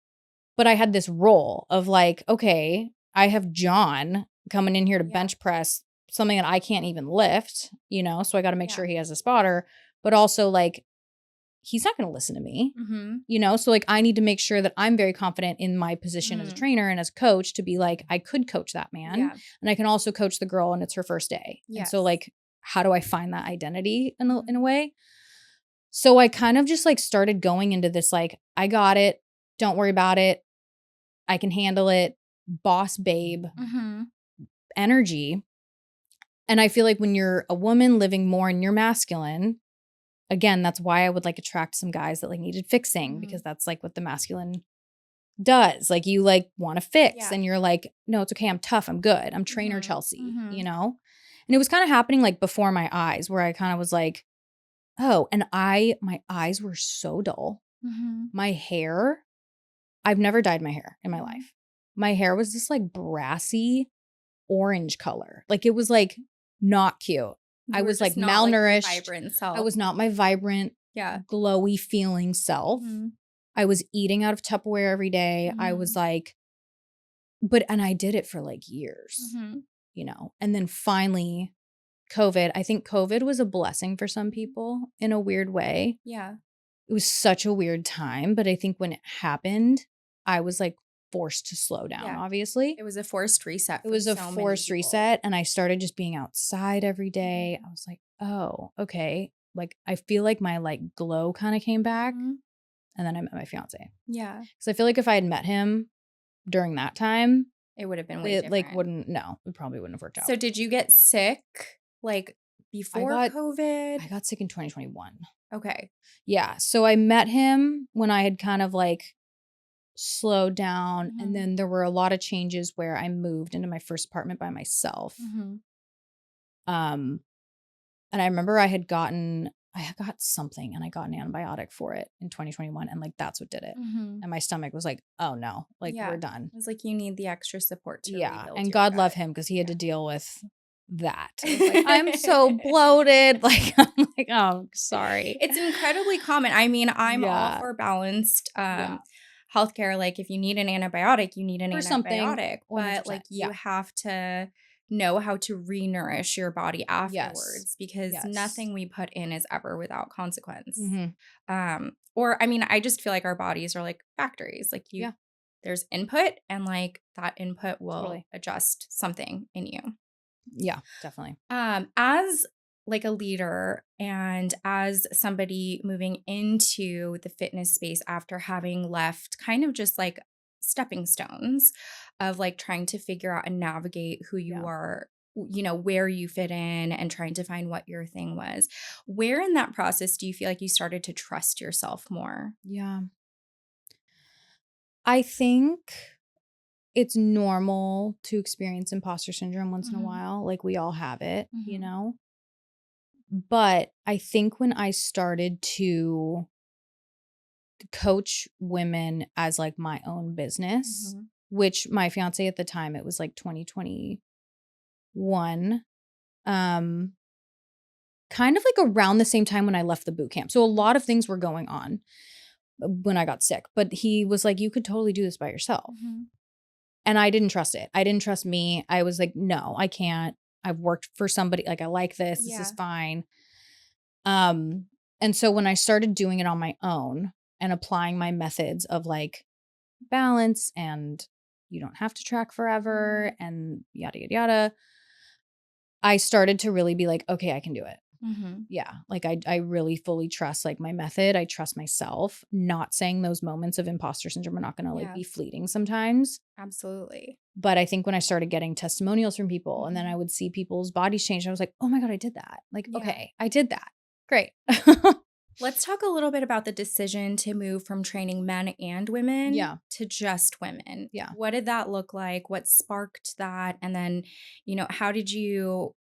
But I had this role of like, okay, I have John coming in here to Yeah. bench press something that I can't even lift, you know? So I got to make Yeah. sure he has a spotter, but also like, he's not going to listen to me, Mhm. you know? So like, I need to make sure that I'm very confident in my position as a trainer and as a coach to be like, I could coach that man. Yeah. And I can also coach the girl and it's her first day. And so Yes. like, how do I find that identity in a way? So I kind of just like started going into this, like, I got it. Don't worry about it. I can handle it. Boss babe Mhm. energy. And I feel like when you're a woman living more in your masculine, again, that's why I would like attract some guys that like needed fixing, because that's like what the masculine does. Like you like want to fix and you're like, no, it's okay. I'm tough. I'm good. I'm trainer Chelsea, you know? And it was kind of happening like before my eyes where I kind of was like, oh, and my eyes were so dull. Mhm. My hair, I've never dyed my hair in my life. My hair was this like brassy orange color. Like it was like not cute. I was like malnourished. Vibrant self. I was not my vibrant, glowy feeling self. I was eating out of Tupperware every day. I was like, and I did it for like years, you know? And then finally, COVID, I think COVID was a blessing for some people in a weird way. Yeah. It was such a weird time, but I think when it happened, I was like forced to slow down, obviously. It was a forced reset. It was a forced reset, and I started just being outside every day. I was like, oh, okay. Like, I feel like my like glow kind of came back. And then I met my fiance. Yeah. Because I feel like if I had met him during that time, it would have been way it different. like it probably wouldn't have worked out. So did you get sick like before COVID? I got sick in 2021. Okay. Yeah. So I met him when I had kind of like slowed down. And then there were a lot of changes where I moved into my first apartment by myself. And I remember I had gotten I got something and I got an antibiotic for it in 2021. And like, that's what did it. Mm-hmm. And my stomach was like, oh no, like Yeah. we're done. It was like, you need the extra support to Yeah. rebuild And your God gut. love him because he had to deal with that. It was like, I'm so bloated. Like, I'm like, oh, sorry. It's incredibly common. I mean, I'm all Yeah. for balanced Yeah. healthcare. Like, if you need an antibiotic, you need an For something, antibiotic. But 100%. like, you Yeah. have to know how to re-nourish your body afterwards, because Yes. nothing we put in is ever without consequence. Mhm. Or I mean, I just feel like our bodies are like factories. Like, Yeah. there's input, and like that input will Totally. adjust something in you. Yeah, definitely. As like a leader and as somebody moving into the fitness space after having left kind of just like stepping stones of like trying to figure out and navigate who you Yeah. are, you know, where you fit in and trying to find what your thing was, where in that process do you feel like you started to trust yourself more? Yeah. I think it's normal to experience imposter syndrome once in a Mhm. while. Like we all have it, you Mhm. know? But I think when I started to coach women as like my own business, Mhm. which my fiance at the time, it was like 2021, kind of like around the same time when I left the boot camp. So a lot of things were going on when I got sick, but he was like, you could totally do this by yourself. Mhm. And I didn't trust it. I didn't trust me. I was like, no, I can't. I've worked for somebody. Like, I like this. This is Yeah. fine. And so when I started doing it on my own and applying my methods of like balance and you don't have to track forever and yada, yada, yada, I started to really be like, okay, I can do it. Mhm. Yeah. Like I really fully trust like my method. I trust myself. Not saying those moments of imposter syndrome are not going to like Yeah. be fleeting sometimes. Absolutely. But I think when I started getting testimonials from people and then Mhm. I would see people's bodies change, I was like, oh my God, I did that. Like, Yeah. okay, I did that. Great. Let's talk a little bit about the decision to move from training men and women Yeah. to just women. Yeah. What did that look like? What sparked that? And then, you know, how did you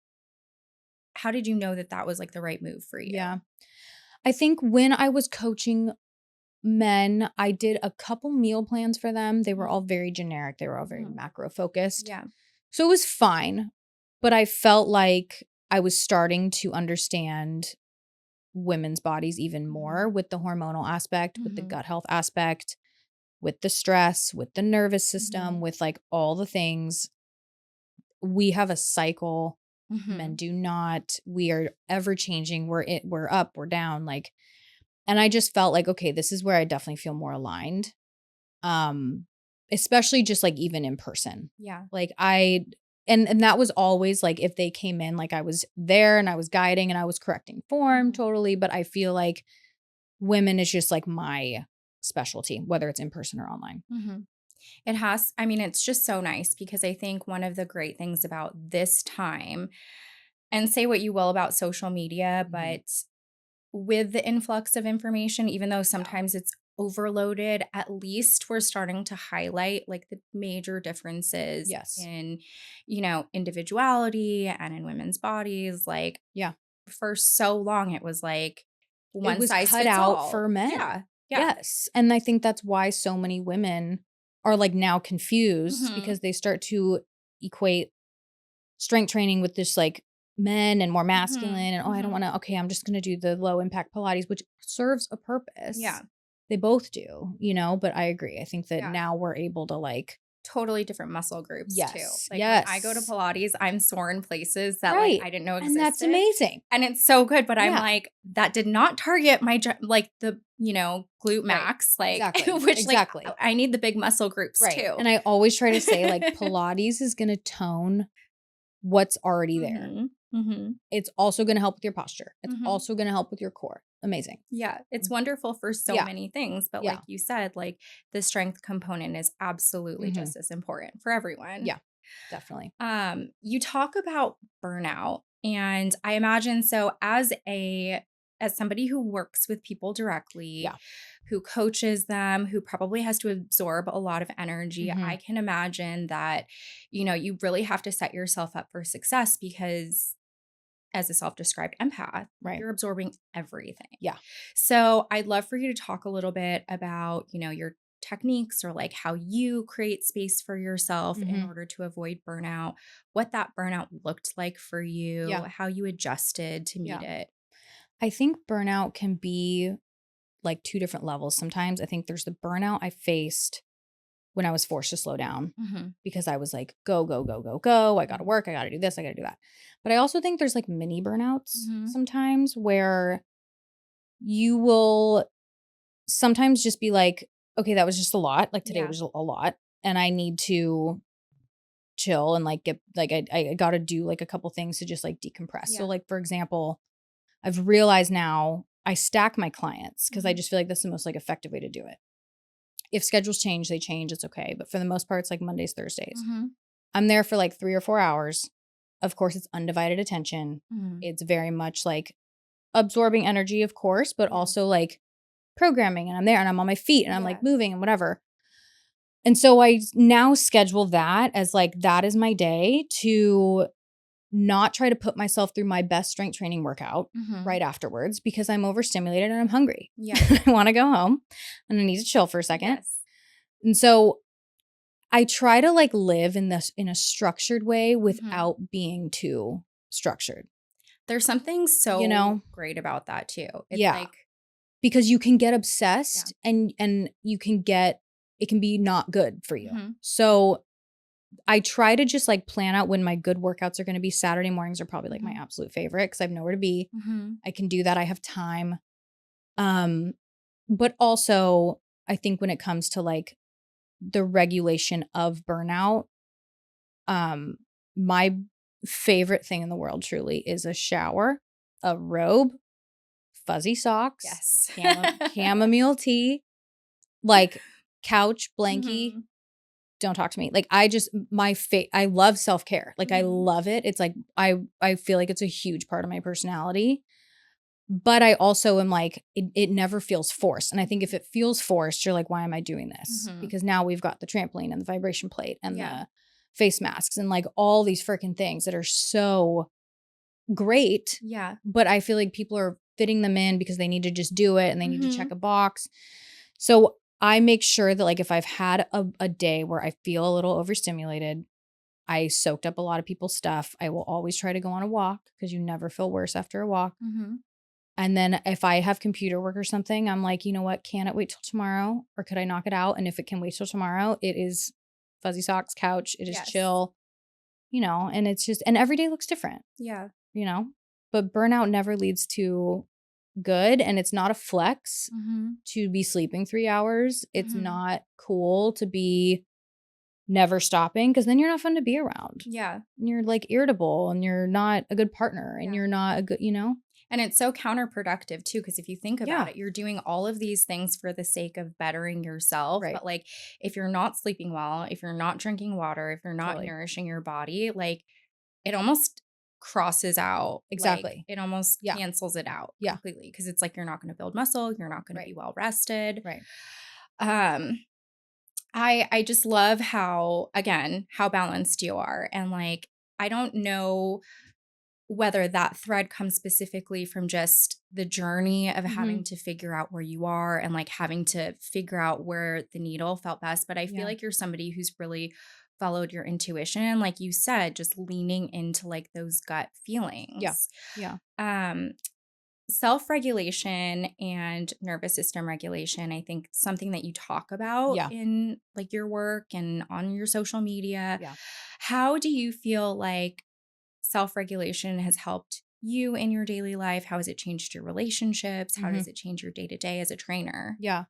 know that that was like the right move for you? Yeah. I think when I was coaching men, I did a couple meal plans for them. They were all very generic. They were all very Mhm. macro focused. Yeah. So it was fine. But I felt like I was starting to understand women's bodies even more with the hormonal aspect, with the Mhm. gut health aspect, with the stress, with the nervous system, Mhm. with like all the things. We have a cycle. Men Mhm. do not. We are ever changing. We're up, we're down. Like, and I just felt like, okay, this is where I definitely feel more aligned. Especially just like even in person. Yeah. Like and that was always like if they came in, like I was there and I was guiding and I was correcting form Mhm. totally. But I feel like women is just like my specialty, whether it's in person or online. Mhm. It has, I mean, it's just so nice because I think one of the great things about this time, and say what you will about social media, Mhm. but with the influx of information, even though sometimes it's overloaded, at least we're starting to highlight like the major differences Yes. in, you know, individuality and in women's bodies. Like, Yeah. for so long, it was like It one was size cut fits out all. for men. Yeah. Yeah. Yes. And I think that's why so many women are like now confused Mhm. because they start to equate strength training with this like men and more masculine Mhm. and I don't Mhm. want to, okay, I'm just going to do the low impact Pilates, which serves a purpose. Yeah. They both do, you know, but I agree. I think that Yeah. now we're able to like, Totally different muscle groups too. yes, Like when I go to yes. Pilates, I'm sore in places that Right. like I didn't know And that's existed. amazing. And it's so good, but I'm Yeah. like, that did not target my like the, you know, glute Right. max, like Exactly. which Exactly. like I need the big muscle groups Right. too. And I always try to say like Pilates is going to tone what's already there. Mhm. Mhm. It's also going to help with your posture. It's Mhm. also going to help with your core. Amazing. Yeah, it's wonderful for so Yeah. many things, but Yeah. like you said, like the strength component is absolutely Mhm. just as important for everyone. Yeah, definitely. You talk about burnout, and I imagine so as somebody who works with people directly, Yeah. who coaches them, who probably has to absorb a lot of energy, Mhm. I can imagine that, you know, you really have to set yourself up for success because as a self-described empath, Right. you're absorbing everything. Yeah. So I'd love for you to talk a little bit about, your techniques or like how you create space for yourself in Mhm. order to avoid burnout, what that burnout looked like for you, Yeah. how you adjusted to meet Yeah. it. I think burnout can be like two different levels sometimes. I think there's the burnout I faced when I was forced to slow down Mm-hmm. because I was like, go, go, go, go, go. I got to work. I got to do this. I got to do that. But I also think there's like mini burnouts Mhm. sometimes where you will sometimes just be like, okay, that was just a lot. Like today Yeah. was a lot. And I need to chill and like get like I got to do like a couple things to just like decompress. So Yeah. like for example, I've realized now I stack my clients because I Mhm. just feel like that's the most like effective way to do it. If schedules change, they change, it's okay. But for the most part, it's like Mondays, Thursdays. Mhm. I'm there for like 3 or 4 hours. Of course, it's undivided attention. Mhm. It's very much like absorbing energy, of course, but Yeah. also like programming. And I'm there and I'm on my feet and I'm Yeah. like moving and whatever. And so I now schedule that as like, that is my day to not try to put myself through my best strength training workout Mhm. right afterwards because I'm overstimulated and I'm hungry. Yeah. I want to go home and I need to chill for a second. Yes. And so I try to like live in a structured way without being too structured. There's something so You know? great about that too. It's Yeah. like, Because you can get obsessed and you can get it can be not good for you. Mhm. So I try to just like plan out when my good workouts are going to be. Saturday mornings are probably like my absolute favorite because I have nowhere to be. Mhm. I can do that. I have time. But also I think when it comes to like the regulation of burnout, my favorite thing in the world truly is a shower, a robe, fuzzy socks, Yes. chamomile tea, like couch blankie. Mhm. Don't talk to me. Like I just I love self-care. Like I Mhm. love it. It's like I feel like it's a huge part of my personality. But I also am like it never feels forced. And I think if it feels forced, you're like, why am I doing this? Mhm. Because now we've got the trampoline and the vibration plate and Yeah. the face masks and like all these freaking things that are so great. Yeah. But I feel like people are fitting them in because they need to just do it and they need to check Mhm. a box. So I make sure that like if I've had a day where I feel a little overstimulated, I soaked up a lot of people's stuff. I will always try to go on a walk because you never feel worse after a walk. Mhm. And then if I have computer work or something, I'm like, you know what? Can it wait till tomorrow? Or could I knock it out? And if it can wait till tomorrow, it is fuzzy socks, couch. It is Yes. chill, and it's just, and every day looks different, Yeah. but burnout never leads to good. And it's not a flex Mhm. to be sleeping 3 hours. It's Mhm. not cool to be never stopping because then you're not fun to be around. Yeah. And you're like irritable and you're not a good partner and Yeah. you're not a good, And it's so counterproductive too, because if you think about Yeah. it, you're doing all of these things for the sake of bettering yourself. Right. But like, if you're not sleeping well, if you're not drinking water, if you're not Totally. nourishing your body, like it almost crosses out. Exactly. Like, it almost Yeah. cancels it out Yeah. completely because it's like you're not going to build muscle. You're not going Right. to be well rested. Right. I just love how balanced you are. And like, I don't know whether that thread comes specifically from just the journey of having to figure out where you are and like having to figure out where the needle felt best. But I feel Yeah. like you're somebody who's really followed your intuition. Like you said, just leaning into like those gut feelings. Yeah. Self-regulation and nervous system regulation, I think something that you talk about Yeah. in like your work and on your social media. Yeah. How do you feel like self-regulation has helped you in your daily life? How has it changed your relationships? How does it change your day-to-day as a trainer? Yeah.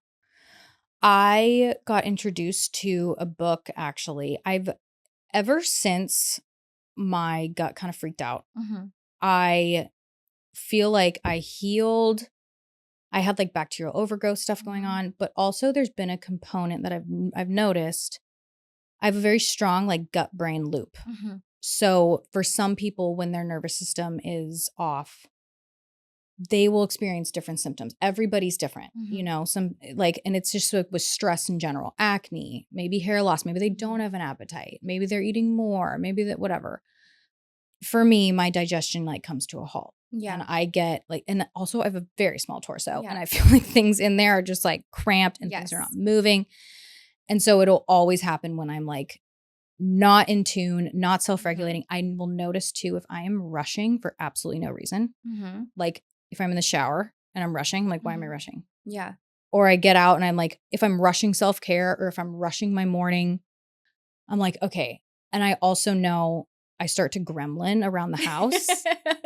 I got introduced to a book actually. Ever since my gut kind of freaked out, Mm-hmm. I feel like I healed. I had like bacterial overgrowth stuff going on, but also there's been a component that I've noticed. I have a very strong like gut brain loop. Mm-hmm. So for some people, when their nervous system is off, they will experience different symptoms. Everybody's different, some like, and it's just like with stress in general, acne, maybe hair loss, maybe they don't have an appetite, maybe they're eating more, maybe that, whatever. for me, my digestion like comes to a halt. Yeah. And I get like, and also I have a very small torso Yeah. and I feel like things in there are just like cramped and things are not moving. And so it'll always happen when I'm like not in tune, not self-regulating. I will notice too if I am rushing for absolutely no reason. Like if I'm in the shower and I'm rushing, I'm like, why am I rushing? Yeah. Or I get out and I'm like, if I'm rushing self-care or if I'm rushing my morning, I'm like, okay. And I also know I start to gremlin around the house.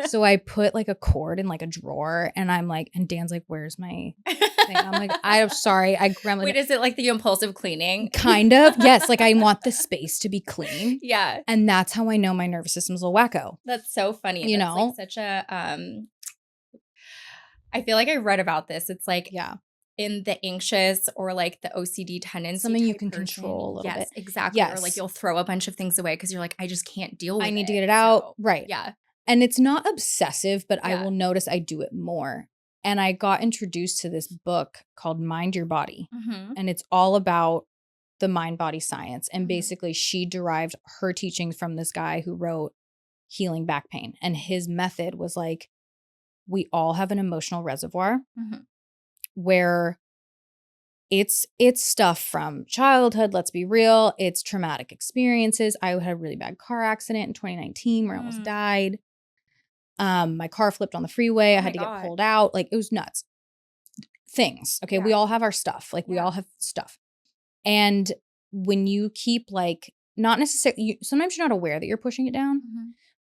So I put like a cord in like a drawer and I'm like, and Dan's like, where's my thing? I'm like, I'm sorry. I gremlin. Wait, is it like the impulsive cleaning? Kind of. Yes. Like I want the space to be clean. Yeah. And that's how I know my nervous system's a little wacko. That's so funny. You That's know? like such a, I feel like I read about this. It's like, Yeah. in the anxious or like the OCD tendency, something you type can person. control a little bit. Yes, exactly. Yes. Or like you'll throw a bunch of things away because you're like, I just can't deal with it. I need to get it out. So, Right. Yeah. And it's not obsessive, but I Yeah. will notice I do it more. And I got introduced to this book called Mind Your Body. And it's all about the mind-body science. And basically she derived her teachings from this guy who wrote Healing Back Pain. And his method was like, we all have an emotional reservoir where it's stuff from childhood. Let's be real. It's traumatic experiences. I had a really bad car accident in 2019 where I almost died. My car flipped on the freeway. I had to get pulled out. Like it was nuts. Things. Okay. We all have our stuff. Like we all have stuff. And when you keep like, not necessarily, sometimes you're not aware that you're pushing it down,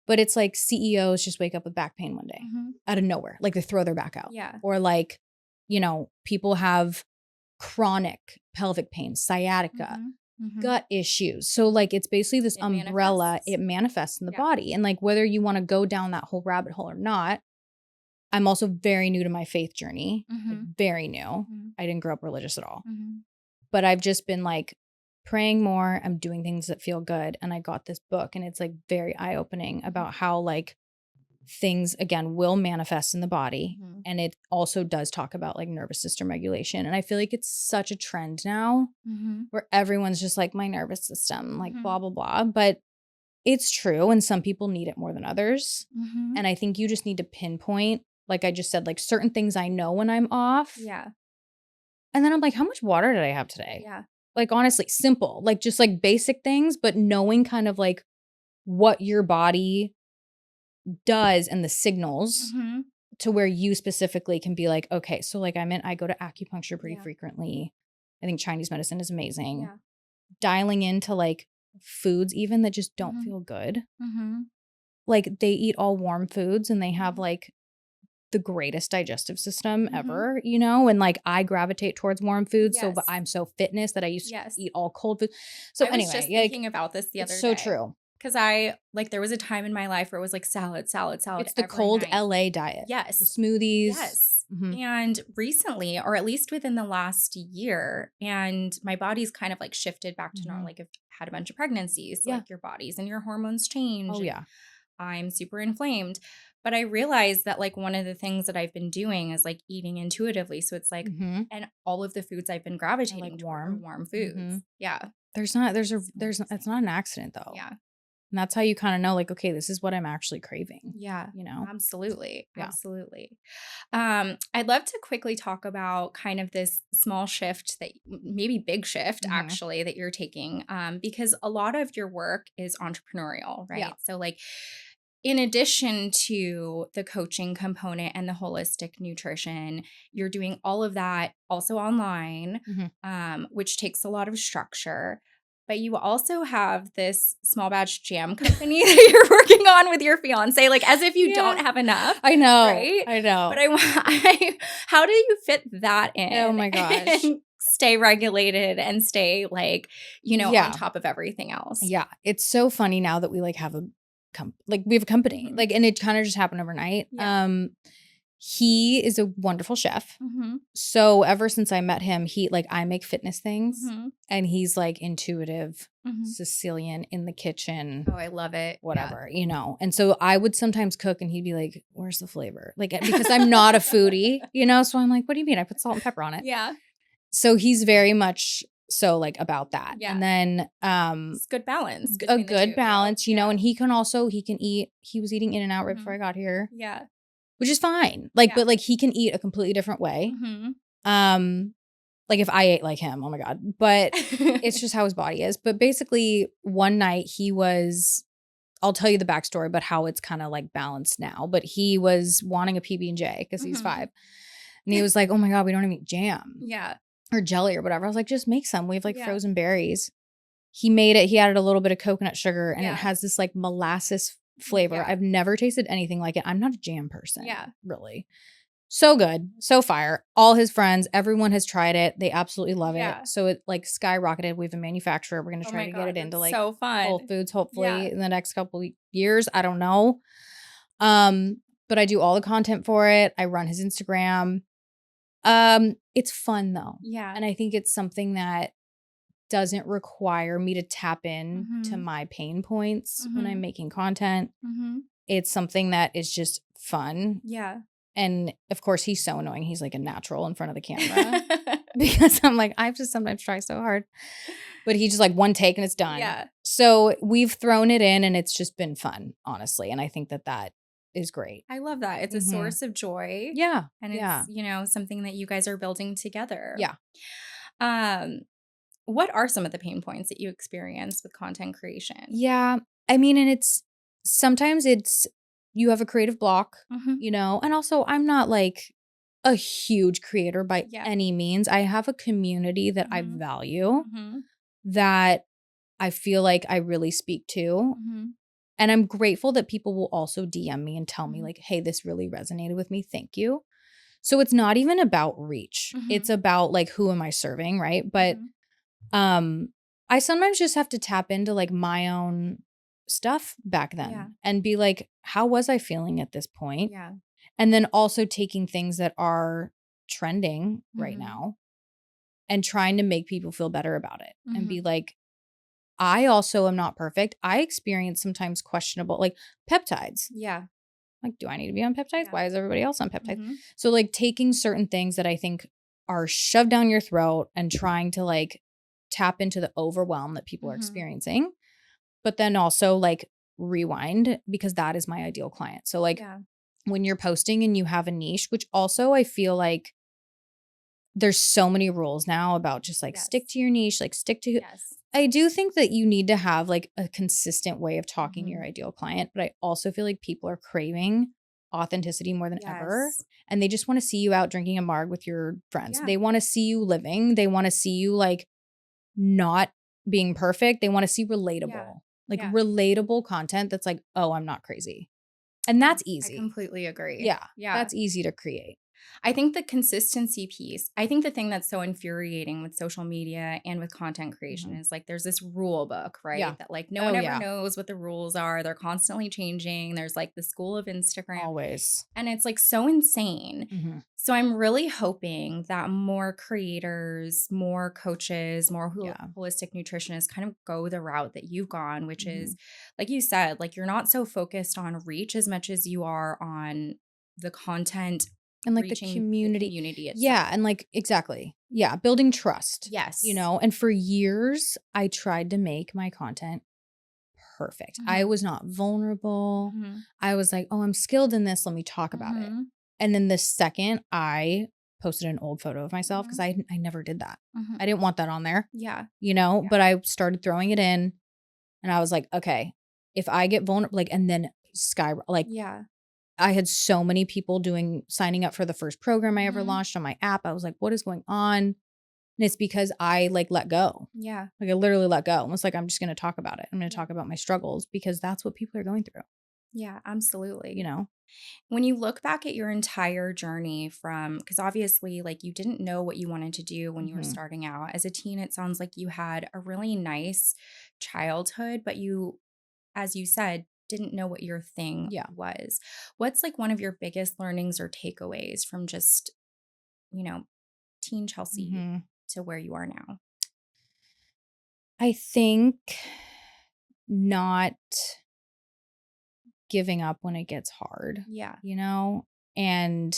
but it's like CEOs just wake up with back pain one day out of nowhere. Like they throw their back out. Yeah. Or like, you know, people have chronic pelvic pain, sciatica, gut issues. So like it's basically this umbrella. It manifests in the body. And like whether you want to go down that whole rabbit hole or not, I'm also very new to my faith journey. Like, very new. I didn't grow up religious at all. But I've just been like praying more. I'm doing things that feel good. And I got this book and it's like very eye-opening about how like things again will manifest in the body. And it also does talk about like nervous system regulation. And I feel like it's such a trend now where everyone's just like my nervous system, like blah, blah, blah. But it's true. And some people need it more than others. And I think you just need to pinpoint, like I just said, like certain things I know when I'm off. Yeah. And then I'm like, how much water did I have today? Yeah. Like honestly, simple, like just like basic things, but knowing kind of like what your body does and the signals to where you specifically can be like, okay, so like I go to acupuncture pretty frequently. I think Chinese medicine is amazing. Yeah. Dialing into like foods even that just don't feel good. Like they eat all warm foods and they have like the greatest digestive system ever, you know? And like I gravitate towards warm foods. So I'm so fitness that I used to eat all cold food. So I was anyway, just thinking about this the other day. So true. Because I, like, there was a time in my life where it was like salad. It's the cold night. LA diet. Yes. The smoothies. Yes. And recently, or at least within the last year, and my body's kind of like shifted back to normal. Like I've had a bunch of pregnancies, like your bodies and your hormones change. Oh, yeah. I'm super inflamed. But I realized that like one of the things that I've been doing is like eating intuitively. So it's like, and all of the foods I've been gravitating like toward are warm foods. Yeah. It's not an accident though. Yeah. And that's how you kind of know like, okay, this is what I'm actually craving. Yeah. You know? Absolutely. Yeah. Absolutely. I'd love to quickly talk about kind of this small shift that maybe big shift actually that you're taking because a lot of your work is entrepreneurial, right? Yeah. So like in addition to the coaching component and the holistic nutrition, you're doing all of that also online, which takes a lot of structure. But you also have this small batch jam company that you're working on with your fiancé, like as if you don't have enough. I know. Right? I know. But how do you fit that in? Oh my gosh. Stay regulated and stay like, you know, on top of everything else. Yeah. It's so funny now that we like have we have a company, like, and it kind of just happened overnight. Yeah. He is a wonderful chef. So ever since I met him, I make fitness things and he's like intuitive, Sicilian in the kitchen. Oh, I love it. Whatever, you know? And so I would sometimes cook and he'd be like, where's the flavor? Like, because I'm not a foodie, you know? So I'm like, what do you mean? I put salt and pepper on it. Yeah. So he's very much So like about that. Yeah. And then It's good balance. a between the good two. balance, you know, and he can eat. He was eating In-N-Out right Mhm. before I got here, Yeah. which is fine. Like, Yeah. but like he can eat a completely different way. Like if I ate like him, oh my God. But it's just how his body is. But basically one night I'll tell you the backstory, but how it's kind of like balanced now. But he was wanting a PB&J because he's 5. And he was like, oh my God, we don't even eat jam. Yeah. Or jelly or whatever. I was like, just make some. We have like Yeah. frozen berries. He made it. He added a little bit of coconut sugar and Yeah. it has this like molasses flavor. Yeah. I've never tasted anything like it. I'm not a jam person. Yeah. Really. So good. So fire. All his friends, everyone has tried it. They absolutely love Yeah. it. So it like skyrocketed. We have a manufacturer. We're going to Oh try my to God, get it into that's like so fun. Whole Foods, hopefully Yeah. in the next couple years. I don't know. But I do all the content for it. I run his Instagram. It's fun though. Yeah. And I think it's something that doesn't require me to tap in to Mhm. my pain points when I'm Mhm. making content. Mhm. It's something that is just fun. Yeah. And of course, he's so annoying. He's like a natural in front of the camera because I'm like, I have to sometimes try so hard. But he just like one take and it's done. Yeah. So we've thrown it in and it's just been fun, honestly. And I think that is great. I love that. It's a Mhm. source of joy. Yeah. And yeah. it's, you know, something that you guys are building together. Yeah. What are some of the pain points that you experience with content creation? Yeah. I mean, and sometimes you have a creative block, Mhm. you know, and also I'm not like a huge creator by Yeah. any means. I have a community that I Mhm. value Mhm. that I feel like I really speak to. Mhm. And I'm grateful that people will also DM me and tell me Mhm. like, hey, this really resonated with me. Thank you. So it's not even about reach. Mhm. It's about like, who am I serving? Right. But Mhm. I sometimes just have to tap into like my own stuff back then Yeah. and be like, how was I feeling at this point? Yeah. And then also taking things that are trending right Mhm. now and trying to make people feel better about it and be Mhm. like, I also am not perfect. I experience sometimes questionable, like peptides. Yeah. Like, do I need to be on peptides? Yeah. Why is everybody else on peptides? Mhm. So, like, taking certain things that I think are shoved down your throat and trying to like tap into the overwhelm that people are Mhm. experiencing, but then also like rewind because that is my ideal client. So, like, Yeah. when you're posting and you have a niche, which also I feel like there's so many rules now about just like stick Yes. to your niche, like stick to. Yes. I do think that you need to have like a consistent way of talking to your Mhm. ideal client, but I also feel like people are craving authenticity more than ever. Yes. And they just want to see you out drinking a marg with your friends. Yeah. They want to see you living. They want to see you like not being perfect. They want to see relatable, Yeah. like Yeah. relatable content that's like, oh, I'm not crazy. And that's I easy. completely agree. Yeah. Yeah. That's easy to create. I think the consistency piece, I think the thing that's so infuriating with social media and with content creation is like there's this rule book, right? Yeah. That like no Oh, one ever yeah. knows what the rules are. They're constantly changing. There's like the school of Instagram. Always. And it's like so insane. Mhm. So I'm really hoping that more creators, more coaches, more Yeah. holistic nutritionists kind of go the route that you've gone, which is, Mm-hmm. like you said, like you're not so focused on reach as much as you are on the content And like the reaching community. itself. Yeah. And like, exactly. Yeah. Building trust. Yes. You know, and for years, I tried to make my content perfect. I was not vulnerable. Mhm. I was like, oh, I'm skilled in this. Let me talk about it. Mhm. And then the second I posted an old photo of myself, because Mhm. I never did that. Mhm. I didn't want that on there, Yeah. you know, Yeah. but I started throwing it in and I was like, okay, if I get vulnerable, like, and then like, Yeah. I had so many people signing up for the first program I ever Mhm. launched on my app. I was like, what is going on? And it's because I like let go. Yeah. Like I literally let go. Almost like I'm just going to talk about it. I'm going to Yeah. talk about my struggles because that's what people are going through, Yeah, absolutely. you know? When you look back at your entire journey because obviously, like, you didn't know what you wanted to do when you were Mhm. starting out. As a teen, it sounds like you had a really nice childhood, but you, as you said, didn't know what your thing Yeah. was. What's like one of your biggest learnings or takeaways from just, teen Chelsea Mhm. to where you are now? I think not giving up when it gets hard, Yeah. you know? And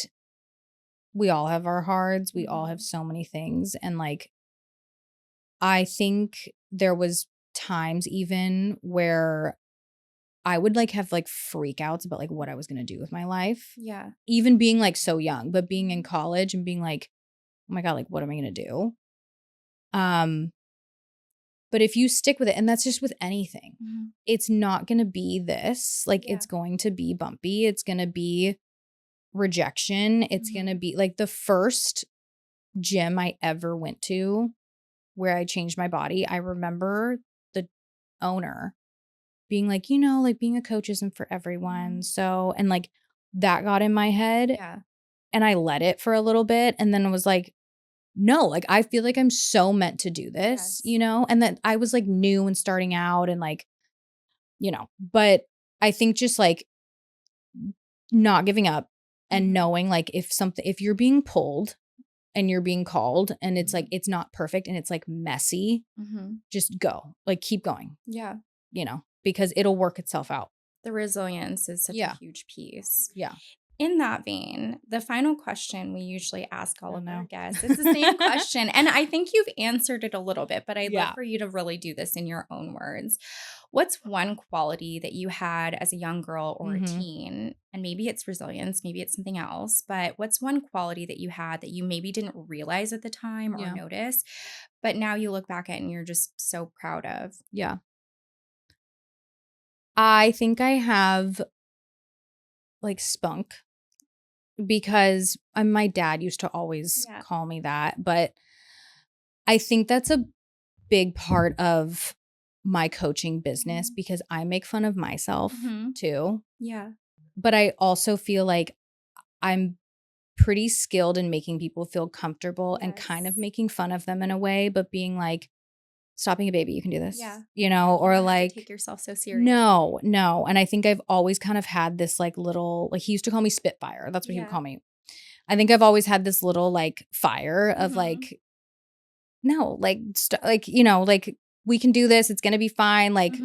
we all have our hards. We all have Mhm. so many things. And like, I think there was times even where I would like have like freakouts about like what I was going to do with my life. Yeah. Even being like so young, but being in college and being like, oh my God, like what am I going to do? But if you stick with it, and that's just with anything, it's not going to be this. Like it's going to be bumpy. It's going to be rejection. It's going to be like the first gym I ever went to where I changed my body. I remember the owner being like, you know, like being a coach isn't for everyone. So, and like that got in my head. Yeah. And I let it for a little bit. And then it was like, no, like I feel like I'm so meant to do this, you know, and that I was like new and starting out and like, you know, but I think just like not giving up and knowing like if you're being pulled and you're being called and it's like, it's not perfect and it's like messy, just go, like keep going. Yeah. You know, because it'll work itself out. The resilience is such a huge piece. Yeah. In that vein, the final question we usually ask all of our guests is the same question. And I think you've answered it a little bit, but I'd love for you to really do this in your own words. What's one quality that you had as a young girl or a teen? And maybe it's resilience, maybe it's something else, but what's one quality that you had that you maybe didn't realize at the time or notice, but now you look back at and you're just so proud of? Yeah. I think I have like spunk. Because my dad used to always call me that. But I think that's a big part of my coaching business because I make fun of myself too. Yeah. But I also feel like I'm pretty skilled in making people feel comfortable and kind of making fun of them in a way, but being like, stop being a baby, you can do this. Yeah. You know, or you like take yourself so seriously. No. And I think I've always kind of had this like little, like he used to call me Spitfire. That's what he would call me. I think I've always had this little like fire of like, no, like, like, you know, like we can do this. It's going to be fine. Like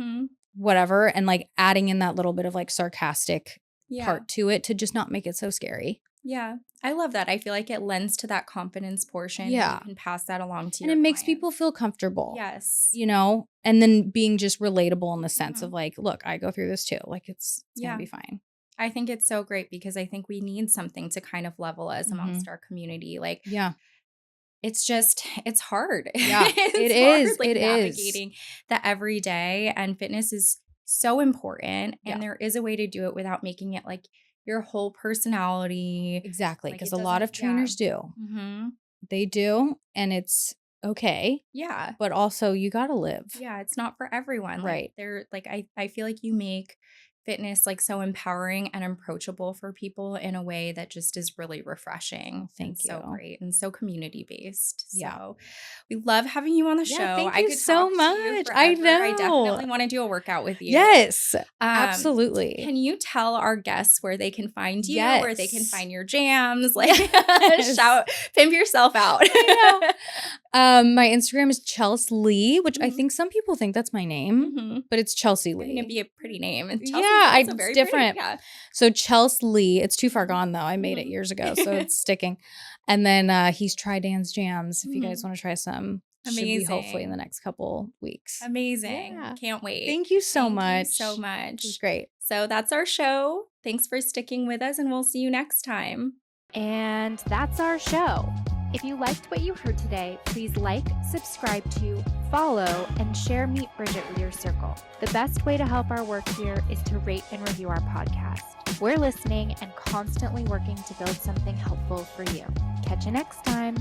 whatever. And like adding in that little bit of like sarcastic part to it to just not make it so scary. Yeah. I love that. I feel like it lends to that confidence portion. Yeah. You can pass that along to your And it makes clients. people feel comfortable. Yes. You know, and then being just relatable in the sense of like, look, I go through this too. Like it's going to be fine. I think it's so great because I think we need something to kind of level us amongst our community. Like, it's just, it's hard. Yeah, it's hard, like navigating the everyday, and fitness is so important. And there is a way to do it without making it like your whole personality. Exactly. Because a lot of trainers do. They do. And it's okay. Yeah. But also you got to live. Yeah. It's not for everyone. Right. Like, they're like, I feel like you make fitness like so empowering and approachable for people in a way that just is really refreshing. Thank you. So great and so community based. Yeah. So we love having you on the show. Thank I you could so talk much. to you I forever. know. I definitely want to do a workout with you. Yes, absolutely. Can you tell our guests where they can find you, where they can find your jams? Like pimp yourself out. My Instagram is Chelsea Leigh, which I think some people think that's my name, but it's Chelsea Leigh. It's going to be a pretty name. And it's different. So Chelsea Leigh, it's too far gone though. I made it years ago, so it's sticking. And then he's Try Dan's Jams. If you guys want to try some, should be hopefully in the next couple weeks. Amazing. Yeah. Can't wait. Thank you so much. So much. It was great. So that's our show. Thanks for sticking with us, and we'll see you next time. And that's our show. If you liked what you heard today, please like, subscribe to, follow, and share Meet Bridget with your circle. The best way to help our work here is to rate and review our podcast. We're listening and constantly working to build something helpful for you. Catch you next time.